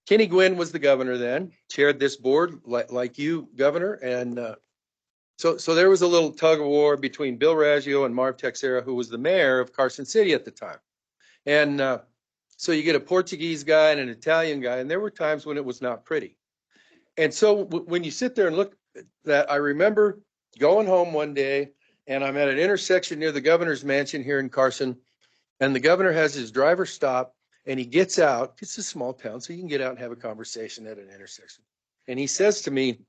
Kenny Gwynn was the governor then, chaired this board like you, Governor. And so there was a little tug of war between Bill Raggio and Marv Texera, who was the mayor of Carson City at the time. And so you get a Portuguese guy and an Italian guy, and there were times when it was not pretty. And so when you sit there and look at that, I remember going home one day, and I'm at an intersection near the governor's mansion here in Carson, and the governor has his driver stop, and he gets out. It's a small town, so you can get out and have a conversation at an intersection. And he says to me,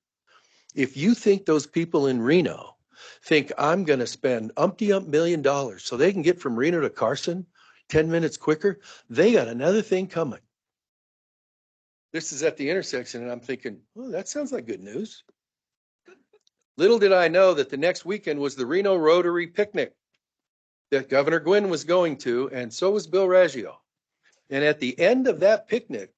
if you think those people in Reno think I'm going to spend umpty-ump $1 million so they can get from Reno to Carson 10 minutes quicker, they got another thing coming. This is at the intersection, and I'm thinking, oh, that sounds like good news. Little did I know that the next weekend was the Reno Rotary picnic that Governor Gwynn was going to, and so was Bill Raggio. And at the end of that picnic,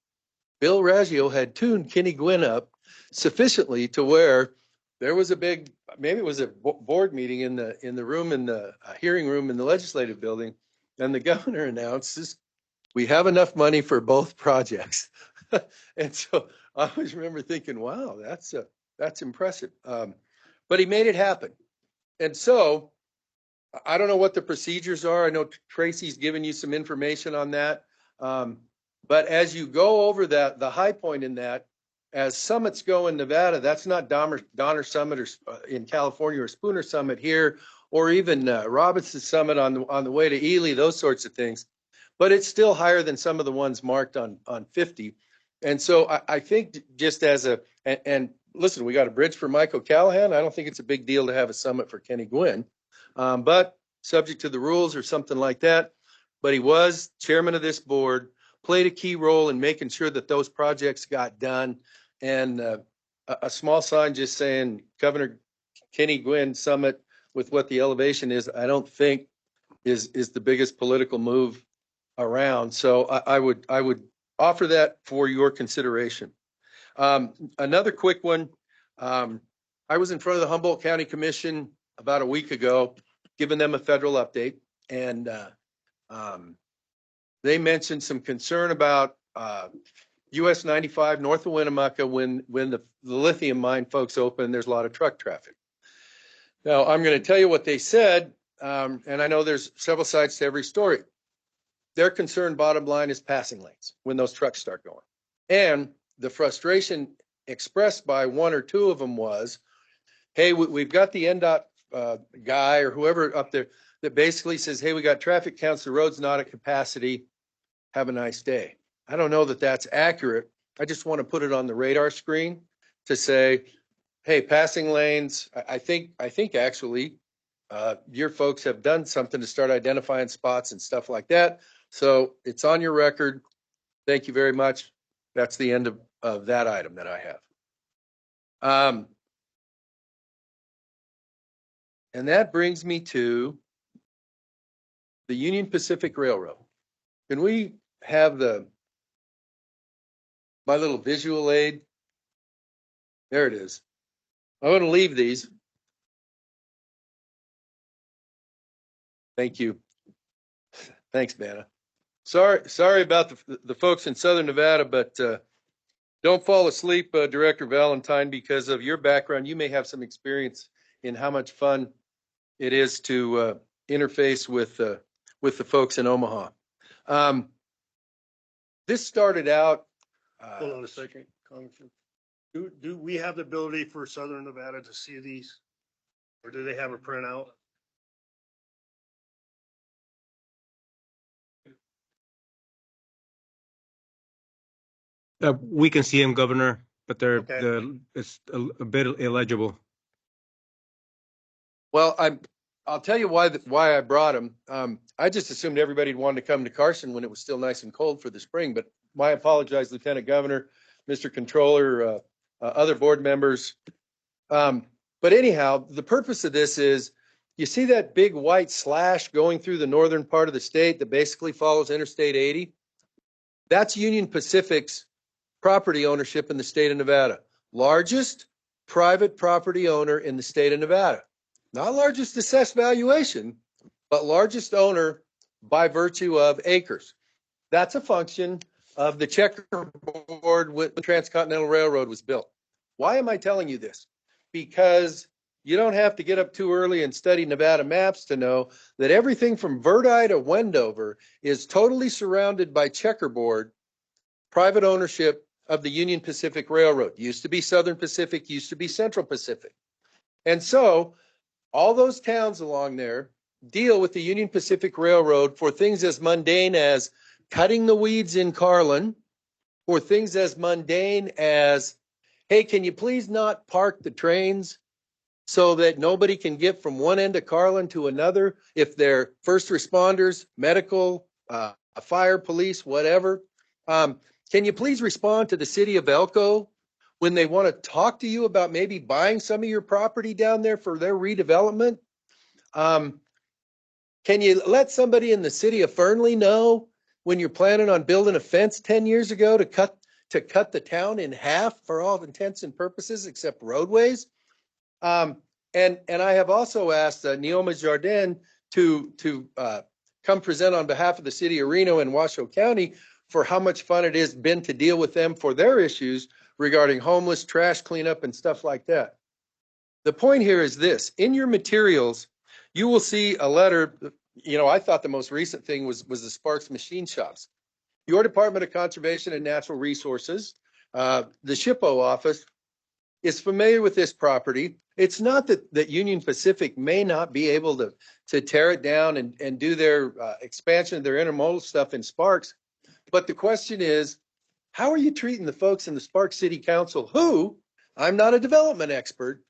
Bill Raggio had tuned Kenny Gwynn up sufficiently to where there was a big, maybe it was a board meeting in the room, in the hearing room in the legislative building. And the governor announces, we have enough money for both projects. And so I always remember thinking, wow, that's impressive. But he made it happen. And so I don't know what the procedures are. I know Tracy's given you some information on that. But as you go over that, the high point in that, as summits go in Nevada, that's not Donner Summit or in California, or Spooner Summit here, or even Robinson Summit on the way to Ely, those sorts of things. But it's still higher than some of the ones marked on 50. And so I think just as and listen, we got a bridge for Mike O'Callahan. I don't think it's a big deal to have a summit for Kenny Gwynn, but subject to the rules or something like that. But he was chairman of this board, played a key role in making sure that those projects got done. And a small sign just saying Governor Kenny Gwynn Summit with what the elevation is, I don't think is the biggest political move around. So I would offer that for your consideration. Another quick one. I was in front of the Humboldt County Commission about a week ago, giving them a federal update, and they mentioned some concern about US 95 north of Winnemucca when the lithium mine folks open. There's a lot of truck traffic. Now I'm going to tell you what they said, and I know there's several sides to every story. Their concern, bottom line, is passing lanes when those trucks start going. And the frustration expressed by one or two of them was, hey, we've got the NDOT guy or whoever up there that basically says, hey, we got traffic counts, the road's not at capacity, have a nice day. I don't know that that's accurate. I just want to put it on the radar screen to say, hey, passing lanes, I think actually your folks have done something to start identifying spots and stuff like that. So it's on your record. Thank you very much. That's the end of that item that I have. And that brings me to the Union Pacific Railroad. Can we have my little visual aid? There it is. I'm going to leave these. Thank you. Thanks, Manna. Sorry about the folks in Southern Nevada, but don't fall asleep, Director Valentine, because of your background. You may have some experience in how much fun it is to interface with the folks in Omaha. This started out. Hold on a second, Congressman. Do we have the ability for Southern Nevada to see these? Or do they have a printout? We can see them, Governor, but Okay. it's a bit illegible. Well, I'll tell you why I brought them. I just assumed everybody wanted to come to Carson when it was still nice and cold for the spring, but I apologize, Lieutenant Governor, Mr. Controller, other board members. But anyhow, the purpose of this is, you see that big white slash going through the northern part of the state that basically follows Interstate 80? That's Union Pacific's property ownership in the state of Nevada. Largest private property owner in the state of Nevada. Not largest assessed valuation, but largest owner by virtue of acres. That's a function of the checkerboard when the Transcontinental Railroad was built. Why am I telling you this? Because you don't have to get up too early and study Nevada maps to know that everything from Verdi to Wendover is totally surrounded by checkerboard private ownership of the Union Pacific Railroad. Used to be Southern Pacific, used to be Central Pacific. And so all those towns along there deal with the Union Pacific Railroad for things as mundane as cutting the weeds in Carlin, or things as mundane as, hey, can you please not park the trains so that nobody can get from one end of Carlin to another if they're first responders, medical, fire, police, whatever. Can you please respond to the city of Elko when they want to talk to you about maybe buying some of your property down there for their redevelopment? Can you let somebody in the city of Fernley know when you're planning on building a fence 10 years ago to cut the town in half for all intents and purposes except roadways? And I have also asked Neoma Jardin to come present on behalf of the city of Reno and Washoe County for how much fun it has been to deal with them for their issues regarding homeless, trash cleanup, and stuff like that. The point here is this: in your materials, you will see a letter. You know, I thought the most recent thing was the Sparks Machine Shops. Your Department of Conservation and Natural Resources, the SHPO office, is familiar with this property. It's not that Union Pacific may not be able to tear it down and do their expansion of their intermodal stuff in Sparks. But the question is, how are you treating the folks in the Sparks City Council who, I'm not a development expert,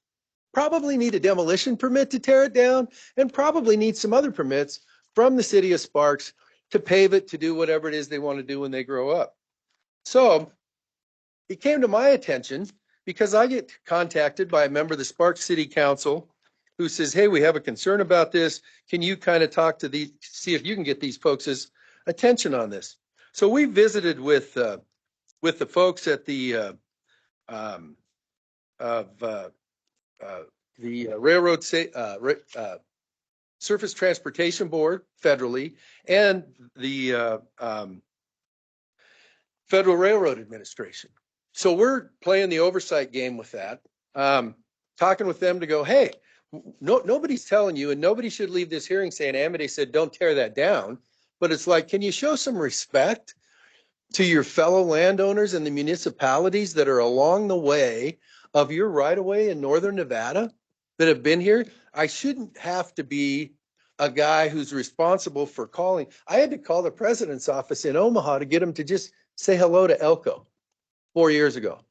probably need a demolition permit to tear it down and probably need some other permits from the city of Sparks to pave it, to do whatever it is they want to do when they grow up. So it came to my attention because I get contacted by a member of the Sparks City Council who says, hey, we have a concern about this. Can you kind of talk to these, see if you can get these folks' attention on this? So we visited with the folks at the Railroad Surface Transportation Board federally and the Federal Railroad Administration. So we're playing the oversight game with that, talking with them to go, hey, nobody's telling you, and nobody should leave this hearing saying Amity said don't tear that down. But it's like, can you show some respect to your fellow landowners and the municipalities that are along the way of your right-of-way in northern Nevada that have been here? I shouldn't have to be a guy who's responsible for calling. I had to call the president's office in Omaha to get him to just say hello to Elko 4 years ago.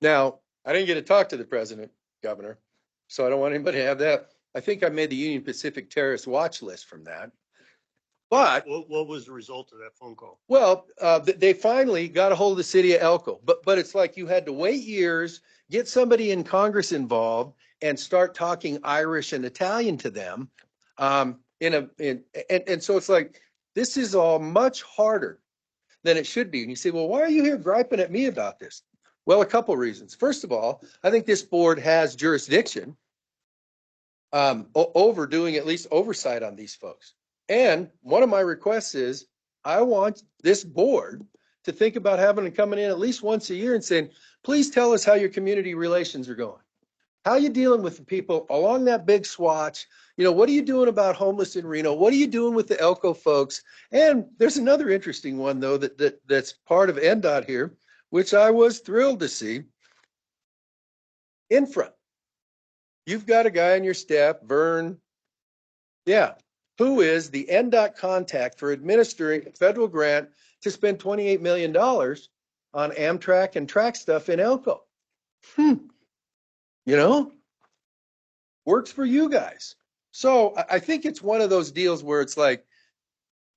Now, I didn't get to talk to the president, Governor, so I don't want anybody to have that. I think I made the Union Pacific terrorist watch list from that. But what was the result of that phone call? well, they finally got a hold of the city of Elko, but it's like you had to wait years, get somebody in Congress involved, and start talking Irish and Italian to them. And so it's like, this is all much harder than it should be. And you say, well, why are you here griping at me about this? Well, a couple reasons. First of all, I think this board has jurisdiction over doing at least oversight on these folks. And one of my requests is I want this board to think about having them coming in at least once a year and saying, please tell us how your community relations are going. How are you dealing with the people along that big swatch? You know, what are you doing about homeless in Reno? What are you doing with the Elko folks? And there's another interesting one, though, that's part of NDOT here, which I was thrilled to see. Infra. You've got a guy on your staff, Vern. Yeah. Who is the NDOT contact for administering a federal grant to spend $28 million on Amtrak and track stuff in Elko? You know, works for you guys. So I think it's one of those deals where it's like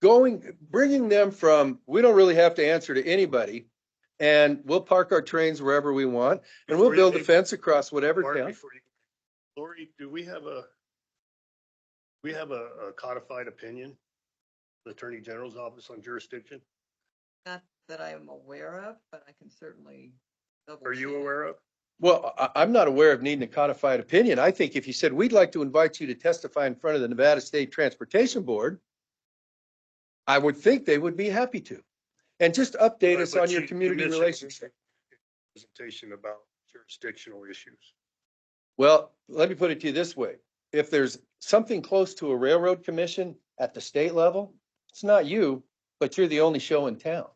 bringing them from, we don't really have to answer to anybody, and we'll park our trains wherever we want, and we'll build a fence across whatever town. Lori, do we have a codified opinion, the Attorney General's office on jurisdiction? Not that I'm aware of, but I can certainly double Are you check. aware of? Well, I'm not aware of needing a codified opinion. I think if you said, we'd like to invite you to testify in front of the Nevada State Transportation Board, I would think they would be happy to. And just update us on your community relationship. Presentation about jurisdictional issues. Well, let me put it to you this way. If there's something close to a railroad commission at the state level, it's not you, but you're the only show in town.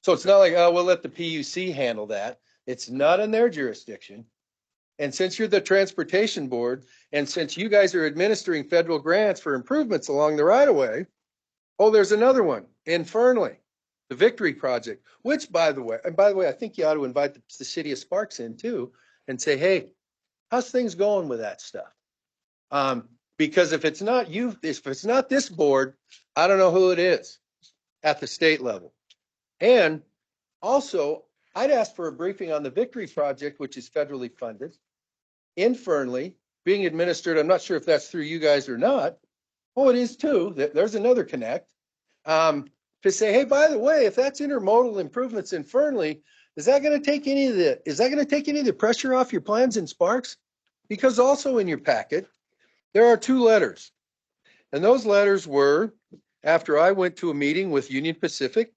So it's not like, oh, we'll let the PUC handle that. It's not in their jurisdiction. And since you're the transportation board, and since you guys are administering federal grants for improvements along the right of way, oh, there's another one in Fernley, the Victory Project, which by the way, I think you ought to invite the city of Sparks in too and say, hey, how's things going with that stuff? Because if it's not you, if it's not this board, I don't know who it is at the state level. And also, I'd ask for a briefing on the Victory Project, which is federally funded in Fernley, being administered. I'm not sure if that's through you guys or not. Oh, it is too. There's another connect. To say, hey, by the way, if that's intermodal improvements in Fernley, is that going to take any of the pressure off your plans in Sparks? because also in your packet, there are 2 letters. And those letters were after I went to a meeting with Union Pacific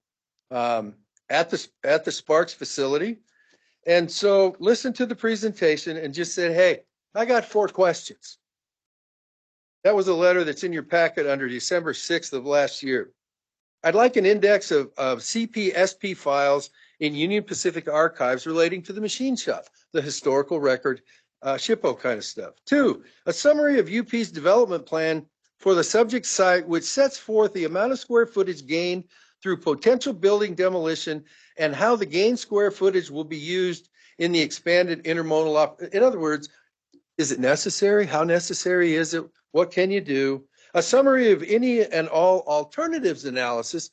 at the Sparks facility. And so listen to the presentation and just said, hey, I got 4 questions. That was a letter that's in your packet under December 6th of last year. I'd like an index of CPSP files in Union Pacific archives relating to the machine shop, the historical record, SHPO kind of stuff. 2, a summary of UP's development plan for the subject site, which sets forth the amount of square footage gained through potential building demolition and how the gained square footage will be used in the expanded intermodal. In other words, is it necessary? How necessary is it? What can you do? A summary of any and all alternatives analysis.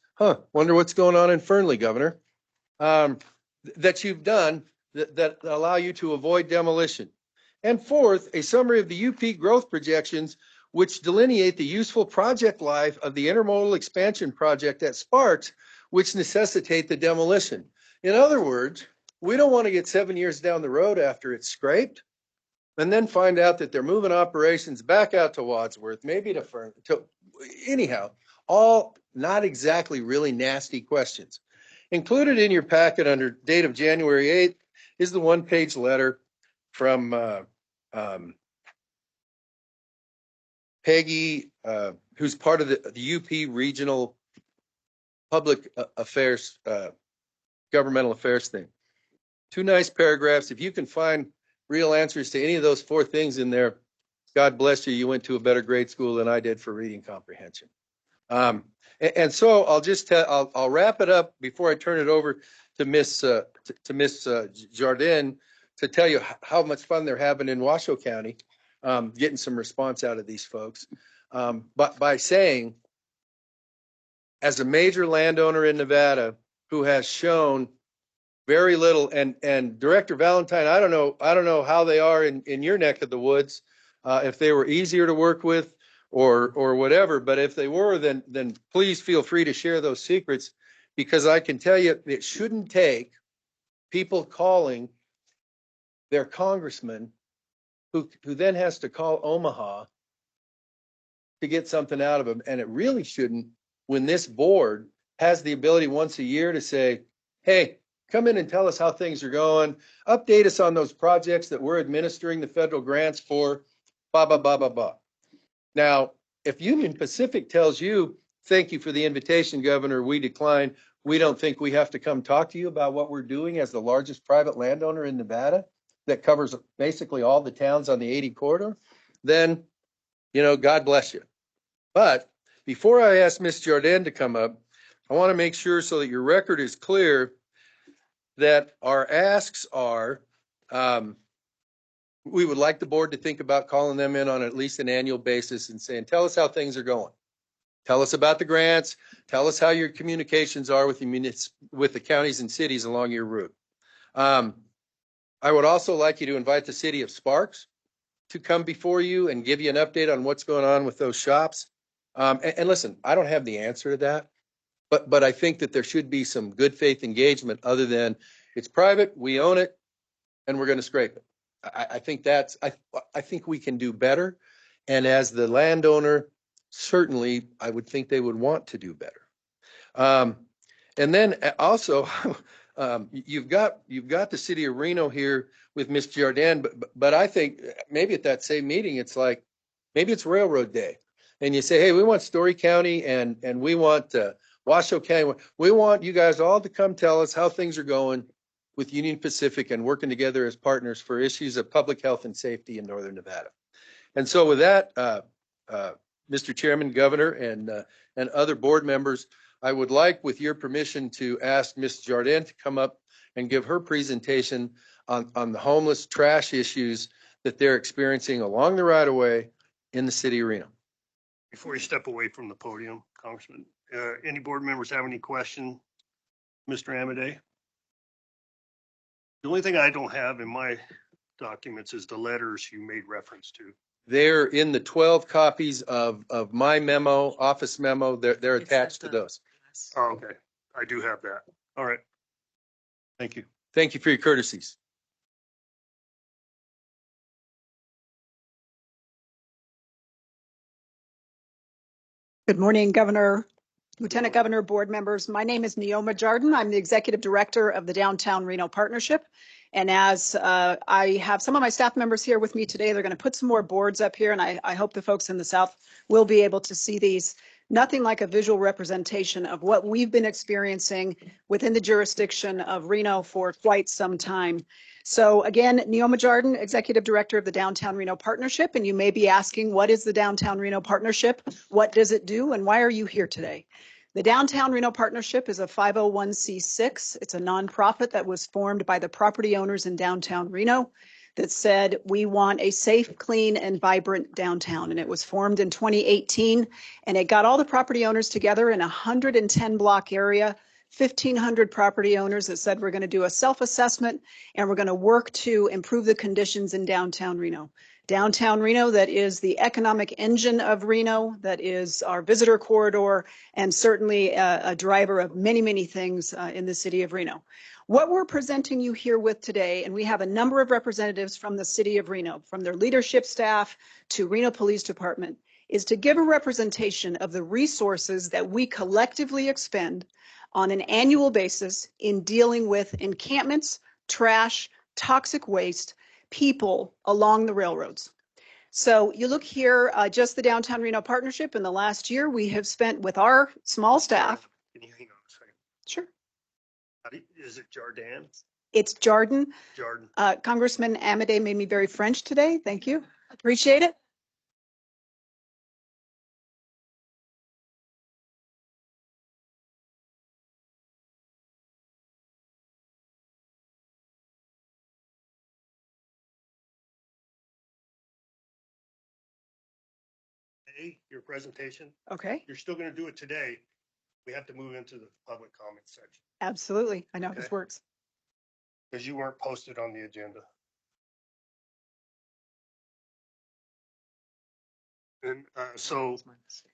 Wonder what's going on in Fernley, Governor, that you've done that allow you to avoid demolition. And 4th, a summary of the UP growth projections, which delineate the useful project life of the intermodal expansion project at Sparks, which necessitate the demolition. In other words, we don't want to get 7 years down the road after it's scraped and then find out that they're moving operations back out to Wadsworth, maybe to Fern. Anyhow, all not exactly really nasty questions. Included in your packet under date of January 8th is the 1-page letter from Peggy, who's part of the UP Regional Public Affairs, Governmental Affairs thing. 2 nice paragraphs. If you can find real answers to any of those 4 things in there, God bless you. You went to a better grade school than I did for reading comprehension. And so I'll just I'll wrap it up before I turn it over to Miss Jardin to tell you how much fun they're having in Washoe County, getting some response out of these folks. But by saying, as a major landowner in Nevada who has shown very little, and Director Valentine, I don't know how they are in your neck of the woods, if they were easier to work with or whatever, but if they were, then please feel free to share those secrets, because I can tell you it shouldn't take people calling their congressman who then has to call Omaha to get something out of them. And it really shouldn't, when this board has the ability once a year to say, hey, come in and tell us how things are going. Update us on those projects that we're administering the federal grants for, blah, blah, blah, blah, blah. Now, if Union Pacific tells you, thank you for the invitation, Governor, we decline, we don't think we have to come talk to you about what we're doing as the largest private landowner in Nevada that covers basically all the towns on the 80 corridor, then, God bless you. But before I ask Ms. Jardin to come up, I want to make sure so that your record is clear that our asks are, we would like the board to think about calling them in on at least an annual basis and saying, tell us how things are going. Tell us about the grants. Tell us how your communications are with the counties and cities along your route. I would also like you to invite the city of Sparks to come before you and give you an update on what's going on with those shops. And listen, I don't have the answer to that, but I think that there should be some good faith engagement other than it's private, we own it, and we're going to scrape it. I think I think we can do better. And as the landowner, certainly I would think they would want to do better. And then also, you've got the city of Reno here with Ms. Jardin, but I think maybe at that same meeting, it's like, maybe it's Railroad Day. And you say, hey, we want Story County and we want Washoe County. We want you guys all to come tell us how things are going with Union Pacific and working together as partners for issues of public health and safety in Northern Nevada. And so with that, Mr. Chairman, Governor, and other board members, I would like, with your permission, to ask Ms. Jardin to come up and give her presentation on the homeless trash issues that they're experiencing along the right-of-way in the city of Reno. Before you step away from the podium, Congressman, any board members have any question, Mr. Amadei? The only thing I don't have in my documents is the letters you made reference to. They're in the 12 copies of my memo, office memo. They're attached to those. Oh, okay. I do have that. All right. Thank you. Thank you for your courtesies. Good morning, Governor, Lieutenant Governor, board members. My name is Neoma Jardin. I'm the Executive Director of the Downtown Reno Partnership. And as I have some of my staff members here with me today, they're going to put some more boards up here, and I hope the folks in the South will be able to see these. Nothing like a visual representation of what we've been experiencing within the jurisdiction of Reno for quite some time. So again, Neoma Jardin, Executive Director of the Downtown Reno Partnership, and you may be asking, what is the Downtown Reno Partnership? What does it do, and why are you here today? The Downtown Reno Partnership is a 501c6. It's a nonprofit that was formed by the property owners in downtown Reno that said, we want a safe, clean, and vibrant downtown. And it was formed in 2018, and it got all the property owners together in a 110 block area, 1,500 property owners that said, we're going to do a self-assessment and we're going to work to improve the conditions in downtown Reno. Downtown Reno, that is the economic engine of Reno, that is our visitor corridor, and certainly a driver of many, many things in the city of Reno. What we're presenting you here with today, and we have a number of representatives from the city of Reno, from their leadership staff to Reno Police Department, is to give a representation of the resources that we collectively expend on an annual basis in dealing with encampments, trash, toxic waste, people along the railroads. So you look here, just the Downtown Reno Partnership in the last year, we have spent with our small staff. Can you hang on a second? Sure. Is it Jardin? It's Jardin. Jardin. Congressman Amade made me very French today. Thank you. Appreciate it. Your presentation. Okay. You're still going to do it today. We have to move into the public comment section Absolutely. I know how this Okay. works. because you weren't posted on the agenda. And so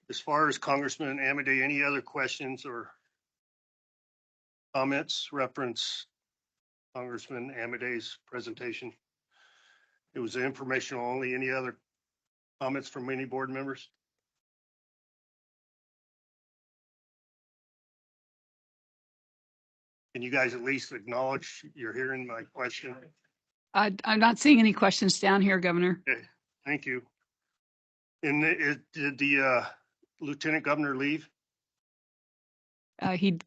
as far as Congressman Amade, any other questions or comments reference Congressman Amade's presentation? It was informational only. Any other comments from any board members? Can you guys at least acknowledge you're hearing my question? I'm not seeing any questions down here, Governor. Okay, thank you. And did the Lieutenant Governor leave? He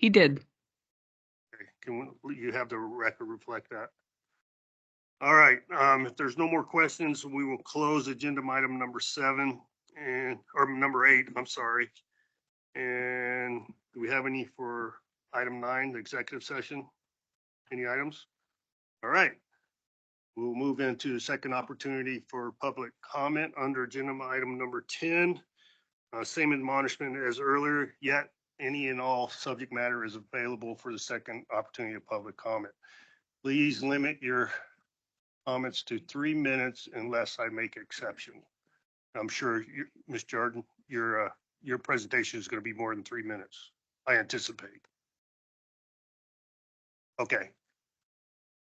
did. Okay, can you have the record reflect that? All right, if there's no more questions, we will close agenda item number 7 or number 8, I'm sorry. And do we have any for item 9, the executive session? Any items? All right. We'll move into the second opportunity for public comment under agenda item number 10. Same admonishment as earlier, yet any and all subject matter is available for the second opportunity of public comment. Please limit your comments to 3 minutes unless I make exception. I'm sure, Ms. Jordan, your presentation is going to be more than 3 minutes, I anticipate. Okay.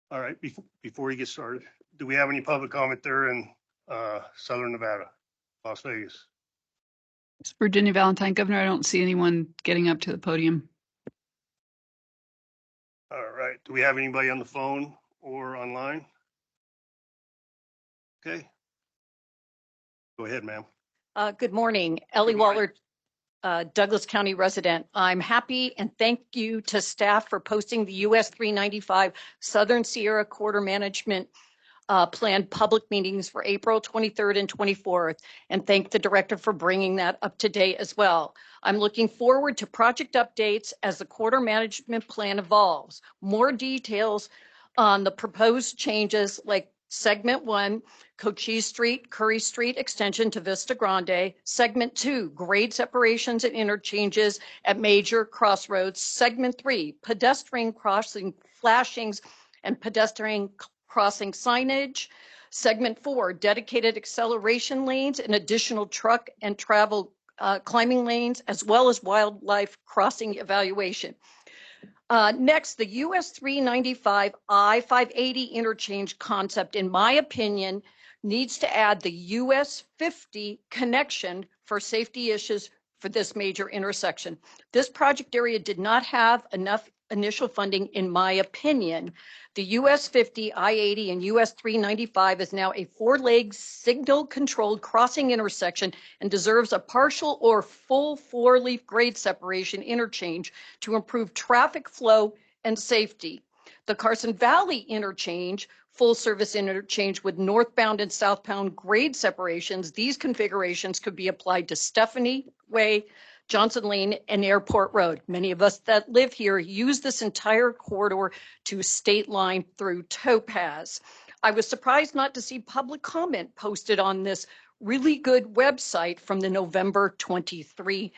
All right, before you get started, do we have any public comment there in Southern Nevada, Las Vegas? It's Virginia Valentine. Governor, I don't see anyone getting up to the podium. All right, do we have anybody on the phone or online? Okay. Go ahead, ma'am. Good morning, Ellie Good morning. Waller, Douglas County resident. I'm happy and thank you to staff for posting the US 395 Southern Sierra Corridor Management planned public meetings for April 23rd and 24th, and thank the director for bringing that up to date as well. I'm looking forward to project updates as the corridor management plan evolves. More details on the proposed changes like Segment 1, Cochise Street, Curry Street extension to Vista Grande. Segment 2, grade separations and interchanges at major crossroads. Segment 3, pedestrian crossing flashings and pedestrian crossing signage. Segment 4, dedicated acceleration lanes and additional truck and travel climbing lanes, as well as wildlife crossing evaluation. Next, the US 395 I-580 interchange concept, in my opinion, needs to add the US 50 connection for safety issues for this major intersection. This project area did not have enough initial funding, in my opinion. The US 50, I-80, and US 395 is now a four-leg signal-controlled crossing intersection and deserves a partial or full four-leaf grade separation interchange to improve traffic flow and safety. The Carson Valley interchange, full service interchange with northbound and southbound grade separations, these configurations could be applied to Stephanie Way, Johnson Lane, and Airport Road. Many of us that live here use this entire corridor to State Line through Topaz. I was surprised not to see public comment posted on this really good website from the November 23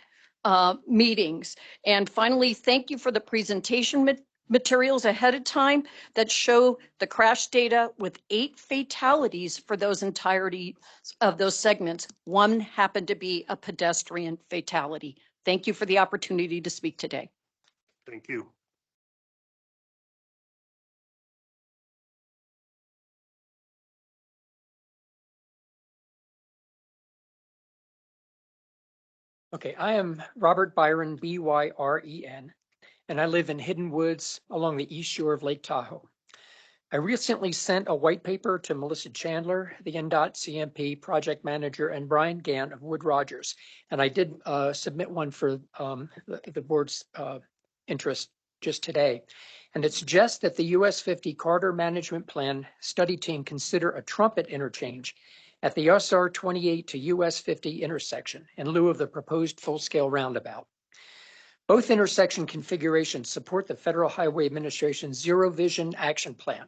meetings. And finally, thank you for the presentation materials ahead of time that show the crash data with 8 fatalities for those entirety of those segments. One happened to be a pedestrian fatality. Thank you for the opportunity to speak today. Thank you. Okay, I am Robert Byron, B-Y-R-E-N, and I live in Hidden Woods along the east shore of Lake Tahoe. I recently sent a white paper to Melissa Chandler, the NDOT CMP project manager, and Brian Gant of Wood Rogers. And I did submit one for the board's interest just today. And it suggests that the US 50 Corridor Management Plan study team consider a trumpet interchange at the SR 28 to US 50 intersection in lieu of the proposed full-scale roundabout. Both intersection configurations support the Federal Highway Administration's Zero Vision Action Plan.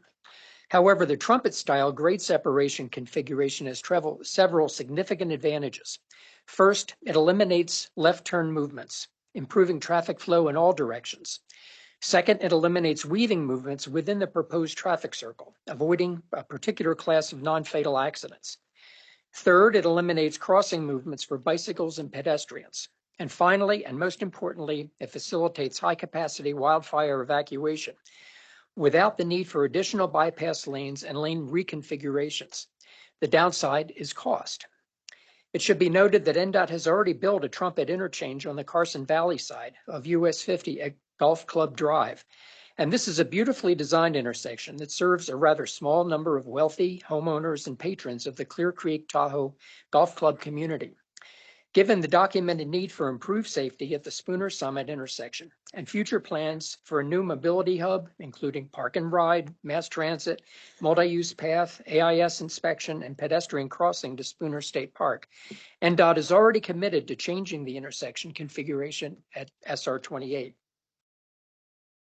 However, the trumpet-style grade separation configuration has several significant advantages. First, it eliminates left turn movements, improving traffic flow in all directions. Second, it eliminates weaving movements within the proposed traffic circle, avoiding a particular class of non-fatal accidents. Third, it eliminates crossing movements for bicycles and pedestrians. And finally, and most importantly, it facilitates high-capacity wildfire evacuation without the need for additional bypass lanes and lane reconfigurations. The downside is cost. It should be noted that NDOT has already built a trumpet interchange on the Carson Valley side of US 50 at Golf Club Drive. And this is a beautifully designed intersection that serves a rather small number of wealthy homeowners and patrons of the Clear Creek Tahoe Golf Club community. Given the documented need for improved safety at the Spooner Summit intersection and future plans for a new mobility hub, including park and ride, mass transit, multi-use path, AIS inspection, and pedestrian crossing to Spooner State Park, NDOT is already committed to changing the intersection configuration at SR 28.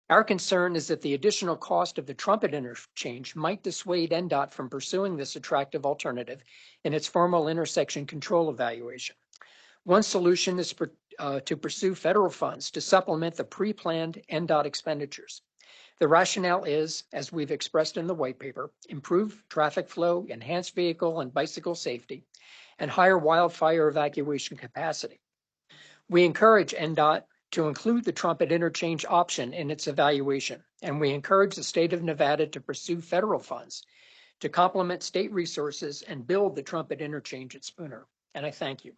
Our concern is that the additional cost of the trumpet interchange might dissuade NDOT from pursuing this attractive alternative in its formal intersection control evaluation. One solution is to pursue federal funds to supplement the pre-planned NDOT expenditures. The rationale is, as we've expressed in the white paper, improve traffic flow, enhance vehicle and bicycle safety, and higher wildfire evacuation capacity. We encourage NDOT to include the trumpet interchange option in its evaluation, and we encourage the state of Nevada to pursue federal funds to complement state resources and build the trumpet interchange at Spooner. And I thank you.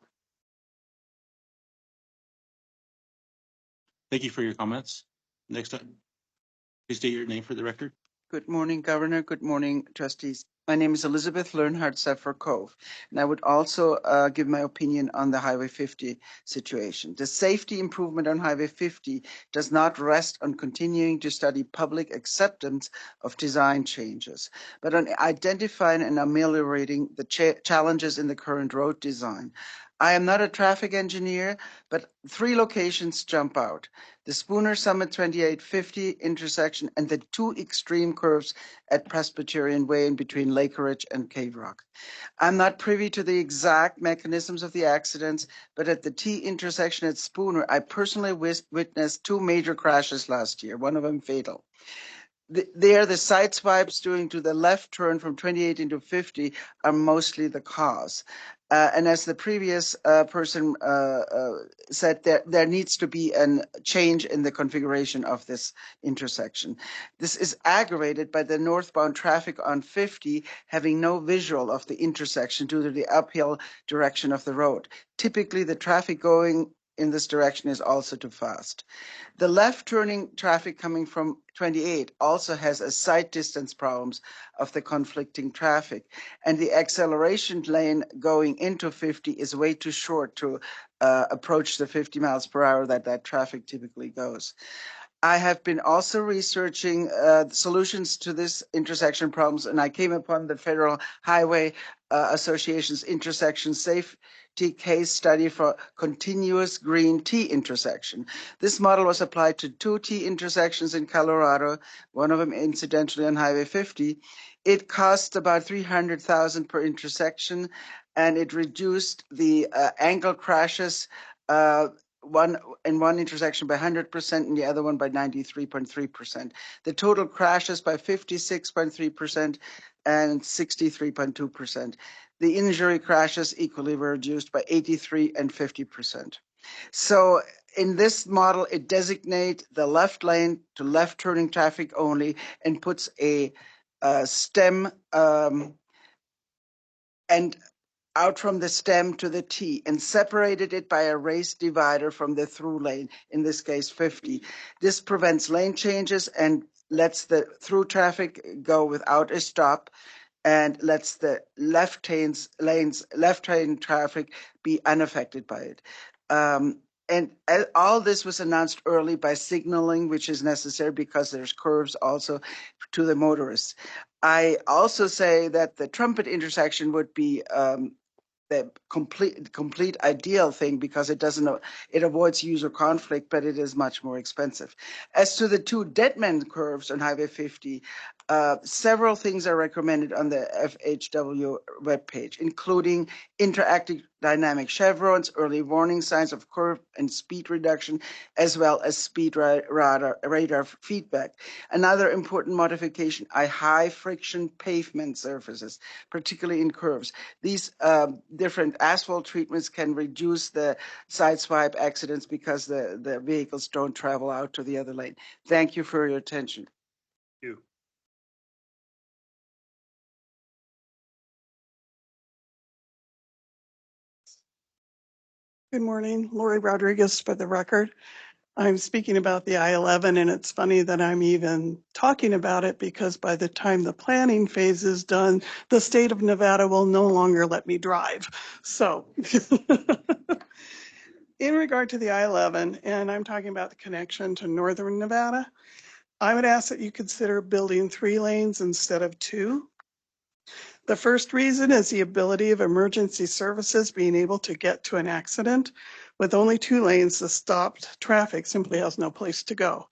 Thank you for your comments. Next up, please state your name for the record. Good morning, Governor. Good morning, trustees. My name is Elizabeth Learnhardt Zephyr Cove, and I would also give my opinion on the Highway 50 situation. The safety improvement on Highway 50 does not rest on continuing to study public acceptance of design changes, but on identifying and ameliorating the challenges in the current road design. I am not a traffic engineer, but 3 locations jump out: the Spooner Summit 2850 intersection and the 2 extreme curves at Presbyterian Way in between Lake Ridge and Cave Rock. I'm not privy to the exact mechanisms of the accidents, but at the T intersection at Spooner, I personally witnessed 2 major crashes last year, one of them fatal. The side swipes doing to the left turn from 28 into 50 are mostly the cause. And as the previous person said, there needs to be a change in the configuration of this intersection. This is aggravated by the northbound traffic on 50 having no visual of the intersection due to the uphill direction of the road. Typically, the traffic going in this direction is also too fast. The left turning traffic coming from 28 also has a sight distance problems of the conflicting traffic. And the acceleration lane going into 50 is way too short to approach the 50 miles per hour that traffic typically goes. I have been also researching solutions to this intersection problems, and I came upon the Federal Highway Association's intersection safety case study for continuous green T intersection. This model was applied to 2 T intersections in Colorado, one of them incidentally on Highway 50. It cost about $300,000 per intersection, and it reduced the angle crashes one intersection by 100% and the other one by 93.3%. The total crashes by 56.3% and 63.2%. The injury crashes equally were reduced by 83 and 50%. So in this model, it designates the left lane to left turning traffic only and puts a stem and out from the stem to the T and separated it by a raised divider from the through lane, in this case 50. This prevents lane changes and lets the through traffic go without a stop and lets the left lane traffic be unaffected by it. And all this was announced early by signaling, which is necessary because there's curves also to the motorists. I also say that the Trumpet intersection would be the complete ideal thing because it avoids user conflict, but it is much more expensive. As to the 2 deadman curves on Highway 50, several things are recommended on the FHW webpage, including interactive dynamic chevrons, early warning signs of curve and speed reduction, as well as speed radar feedback. Another important modification are high friction pavement surfaces, particularly in curves. These different asphalt treatments can reduce the side swipe accidents because the vehicles don't travel out to the other lane. Thank you for your attention. Thank you. Good morning, Lori Rodriguez for the record. I'm speaking about the I-11, and it's funny that I'm even talking about it because by the time the planning phase is done, the state of Nevada will no longer let me drive. So in regard to the I-11, and I'm talking about the connection to Northern Nevada, I would ask that you consider building 3 lanes instead of 2. The first reason is the ability of emergency services being able to get to an accident. With only 2 lanes, the stopped traffic simply has no place to go.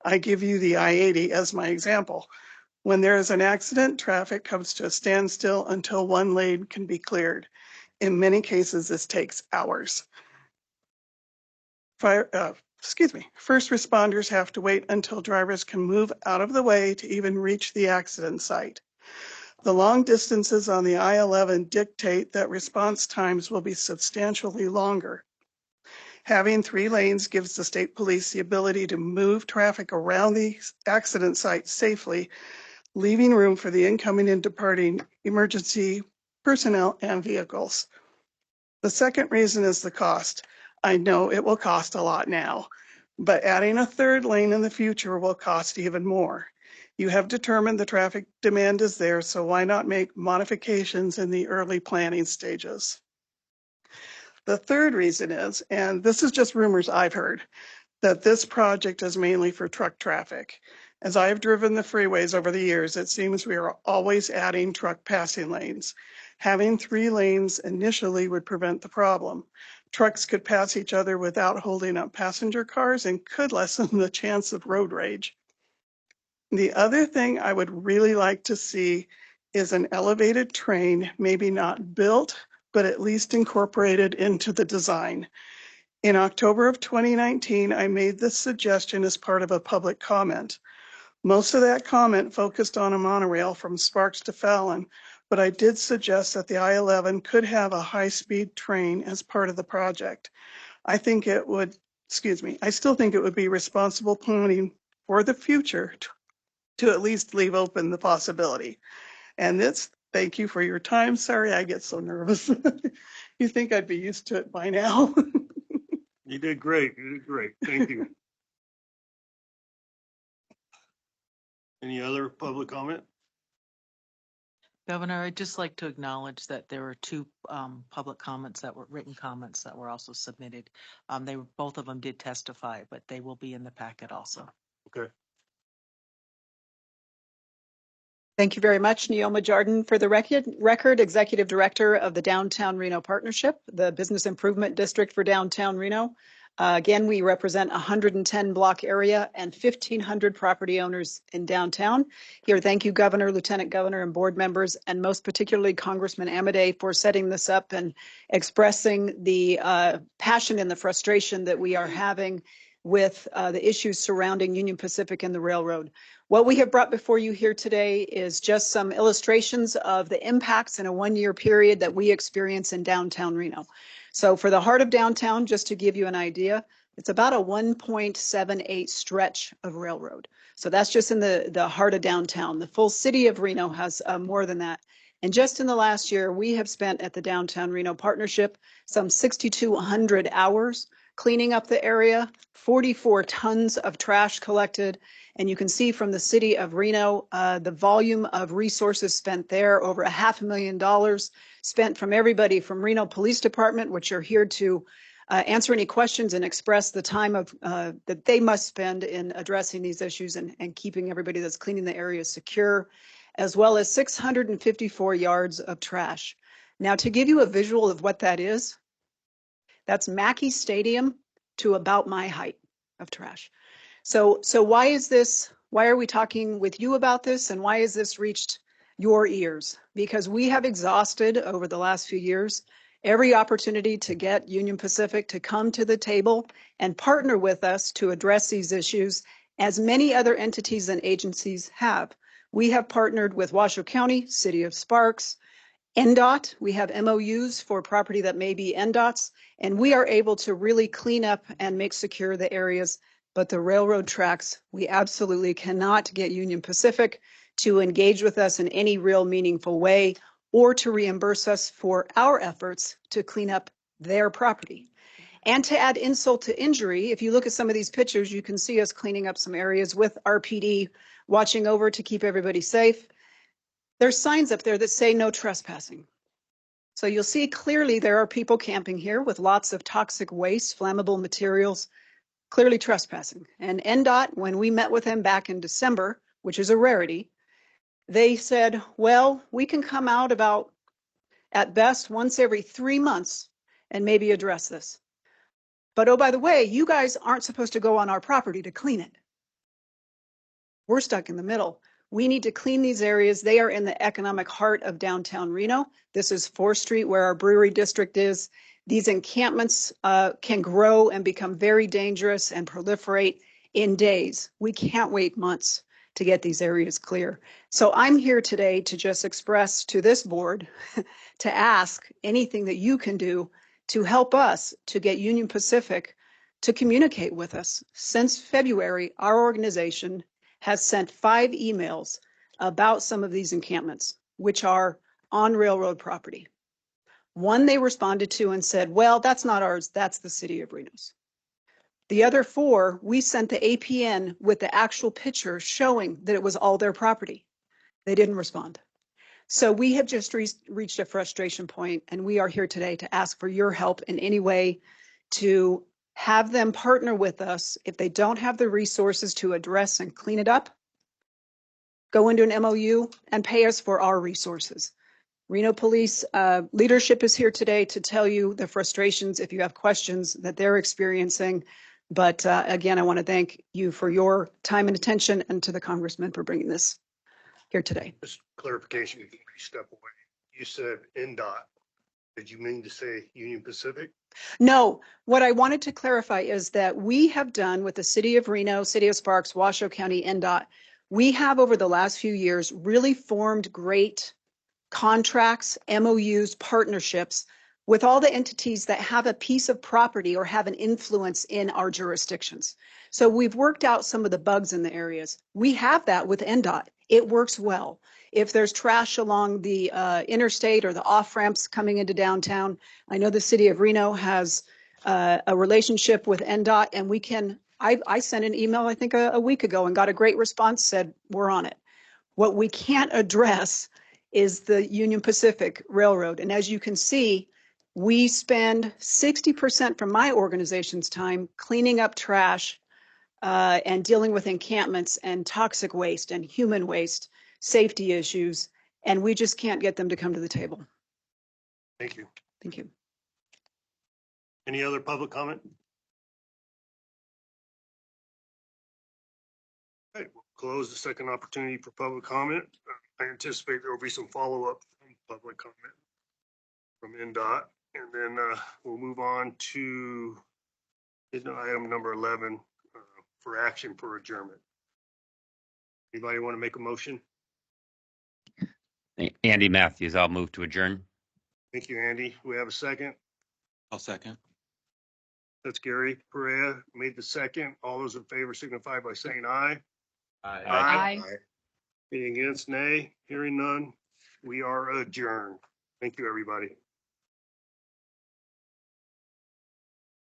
I give you the I-80 as my example. When there is an accident, traffic comes to a standstill until 1 lane can be cleared. In many cases, this takes hours. First responders have to wait until drivers can move out of the way to even reach the accident site. The long distances on the I-11 dictate that response times will be substantially longer. Having 3 lanes gives the state police the ability to move traffic around the accident site safely, leaving room for the incoming and departing emergency personnel and vehicles. The second reason is the cost. I know it will cost a lot now, but adding a 3rd lane in the future will cost even more. You have determined the traffic demand is there, so why not make modifications in the early planning stages? The third reason is, and this is just rumors I've heard, that this project is mainly for truck traffic. As I've driven the freeways over the years, it seems we are always adding truck passing lanes. Having 3 lanes initially would prevent the problem. Trucks could pass each other without holding up passenger cars and could lessen the chance of road rage. The other thing I would really like to see is an elevated train, maybe not built, but at least incorporated into the design. In October of 2019, I made this suggestion as part of a public comment. Most of that comment focused on a monorail from Sparks to Fallon, but I did suggest that the I-11 could have a high-speed train as part of the project. I think it would, I still think it would be responsible planning for the future to at least leave open the possibility. And thank you for your time. Sorry, I get so nervous. You think I'd be used to it by now. You did great. You did great. Thank you. Any other public comment? Governor, I'd just like to acknowledge that there were two public comments that were written comments that were also submitted. Both of them did testify, but they will be in the packet also. Okay. Thank you very much, Neoma Jordan. For the record, Executive Director of the Downtown Reno Partnership, the Business Improvement District for Downtown Reno. Again, we represent 110 block area and 1,500 property owners in downtown. Here, thank you, Governor, Lieutenant Governor, and board members, and most particularly Congressman Amodei for setting this up and expressing the passion and the frustration that we are having with the issues surrounding Union Pacific and the railroad. What we have brought before you here today is just some illustrations of the impacts in a one-year period that we experience in downtown Reno. So for the heart of downtown, just to give you an idea, it's about a 1.78 stretch of railroad. So that's just in the heart of downtown. The full city of Reno has more than that. And just in the last year, we have spent at the Downtown Reno Partnership some 6,200 hours cleaning up the area, 44 tons of trash collected. And you can see from the city of Reno, the volume of resources spent there, over $500,000 spent from everybody from Reno Police Department, which are here to answer any questions and express the time of that they must spend in addressing these issues and keeping everybody that's cleaning the area secure, as well as 654 yards of trash. Now, to give you a visual of what that is, that's Mackey Stadium to about my height of trash. So why is this? Why are we talking with you about this? And why has this reached your ears? Because we have exhausted over the last few years every opportunity to get Union Pacific to come to the table and partner with us to address these issues, as many other entities and agencies have. We have partnered with Washoe County, City of Sparks, NDOT. We have MOUs for property that may be NDOT's, and we are able to really clean up and make secure the areas. But the railroad tracks, we absolutely cannot get Union Pacific to engage with us in any real meaningful way or to reimburse us for our efforts to clean up their property. And to add insult to injury, if you look at some of these pictures, you can see us cleaning up some areas with RPD watching over to keep everybody safe. There's signs up there that say no trespassing. So you'll see clearly there are people camping here with lots of toxic waste, flammable materials, clearly trespassing. And NDOT, when we met with them back in December, which is a rarity, they said, well, we can come out about, at best, once every 3 months and maybe address this. But oh, by the way, you guys aren't supposed to go on our property to clean it. We're stuck in the middle. We need to clean these areas. They are in the economic heart of downtown Reno. This is 4th Street where our brewery district is. These encampments can grow and become very dangerous and proliferate in days. We can't wait months to get these areas clear. So I'm here today to just express to this board to ask anything that you can do to help us to get Union Pacific to communicate with us. Since February, our organization has sent 5 emails about some of these encampments, which are on railroad property. One they responded to and said, well, that's not ours, that's the city of Reno's. The other 4, we sent the APN with the actual picture showing that it was all their property. They didn't respond. So we have just reached a frustration point, and we are here today to ask for your help in any way to have them partner with us. If they don't have the resources to address and clean it up, go into an MOU and pay us for our resources. Reno Police leadership is here today to tell you the frustrations, if you have questions, that they're experiencing. But again, I want to thank you for your time and attention, and to the Congressman for bringing this here today. Just clarification before you step away. You said NDOT. Did you mean to say Union Pacific? No, what I wanted to clarify is that we have done with the city of Reno, City of Sparks, Washoe County, NDOT, We have over the last few years really formed great contracts, MOUs, partnerships with all the entities that have a piece of property or have an influence in our jurisdictions. So we've worked out some of the bugs in the areas. We have that with NDOT. It works well. If there's trash along the interstate or the off-ramps coming into downtown, I know the city of Reno has a relationship with NDOT, and we can, I sent an email, I think a week ago, and got a great response, said, we're on it. What we can't address is the Union Pacific Railroad. And as you can see, we spend 60% from my organization's time cleaning up trash and dealing with encampments and toxic waste and human waste, safety issues, and we just can't get them to come to the table. Thank you. Thank you. Any other public comment? Okay, we'll close the second opportunity for public comment. I anticipate there will be some follow-up from public comment from NDOT, and then we'll move on to item number 11 for action for adjournment. Anybody want to make a motion? Andy Matthews, I'll move to adjourn. Thank you, Andy. We have a second. I'll second. That's Gary Perea made the second. All those in favor signify by saying aye. Aye. Aye. Any against, nay? Hearing none. We are adjourned. Thank you, everybody.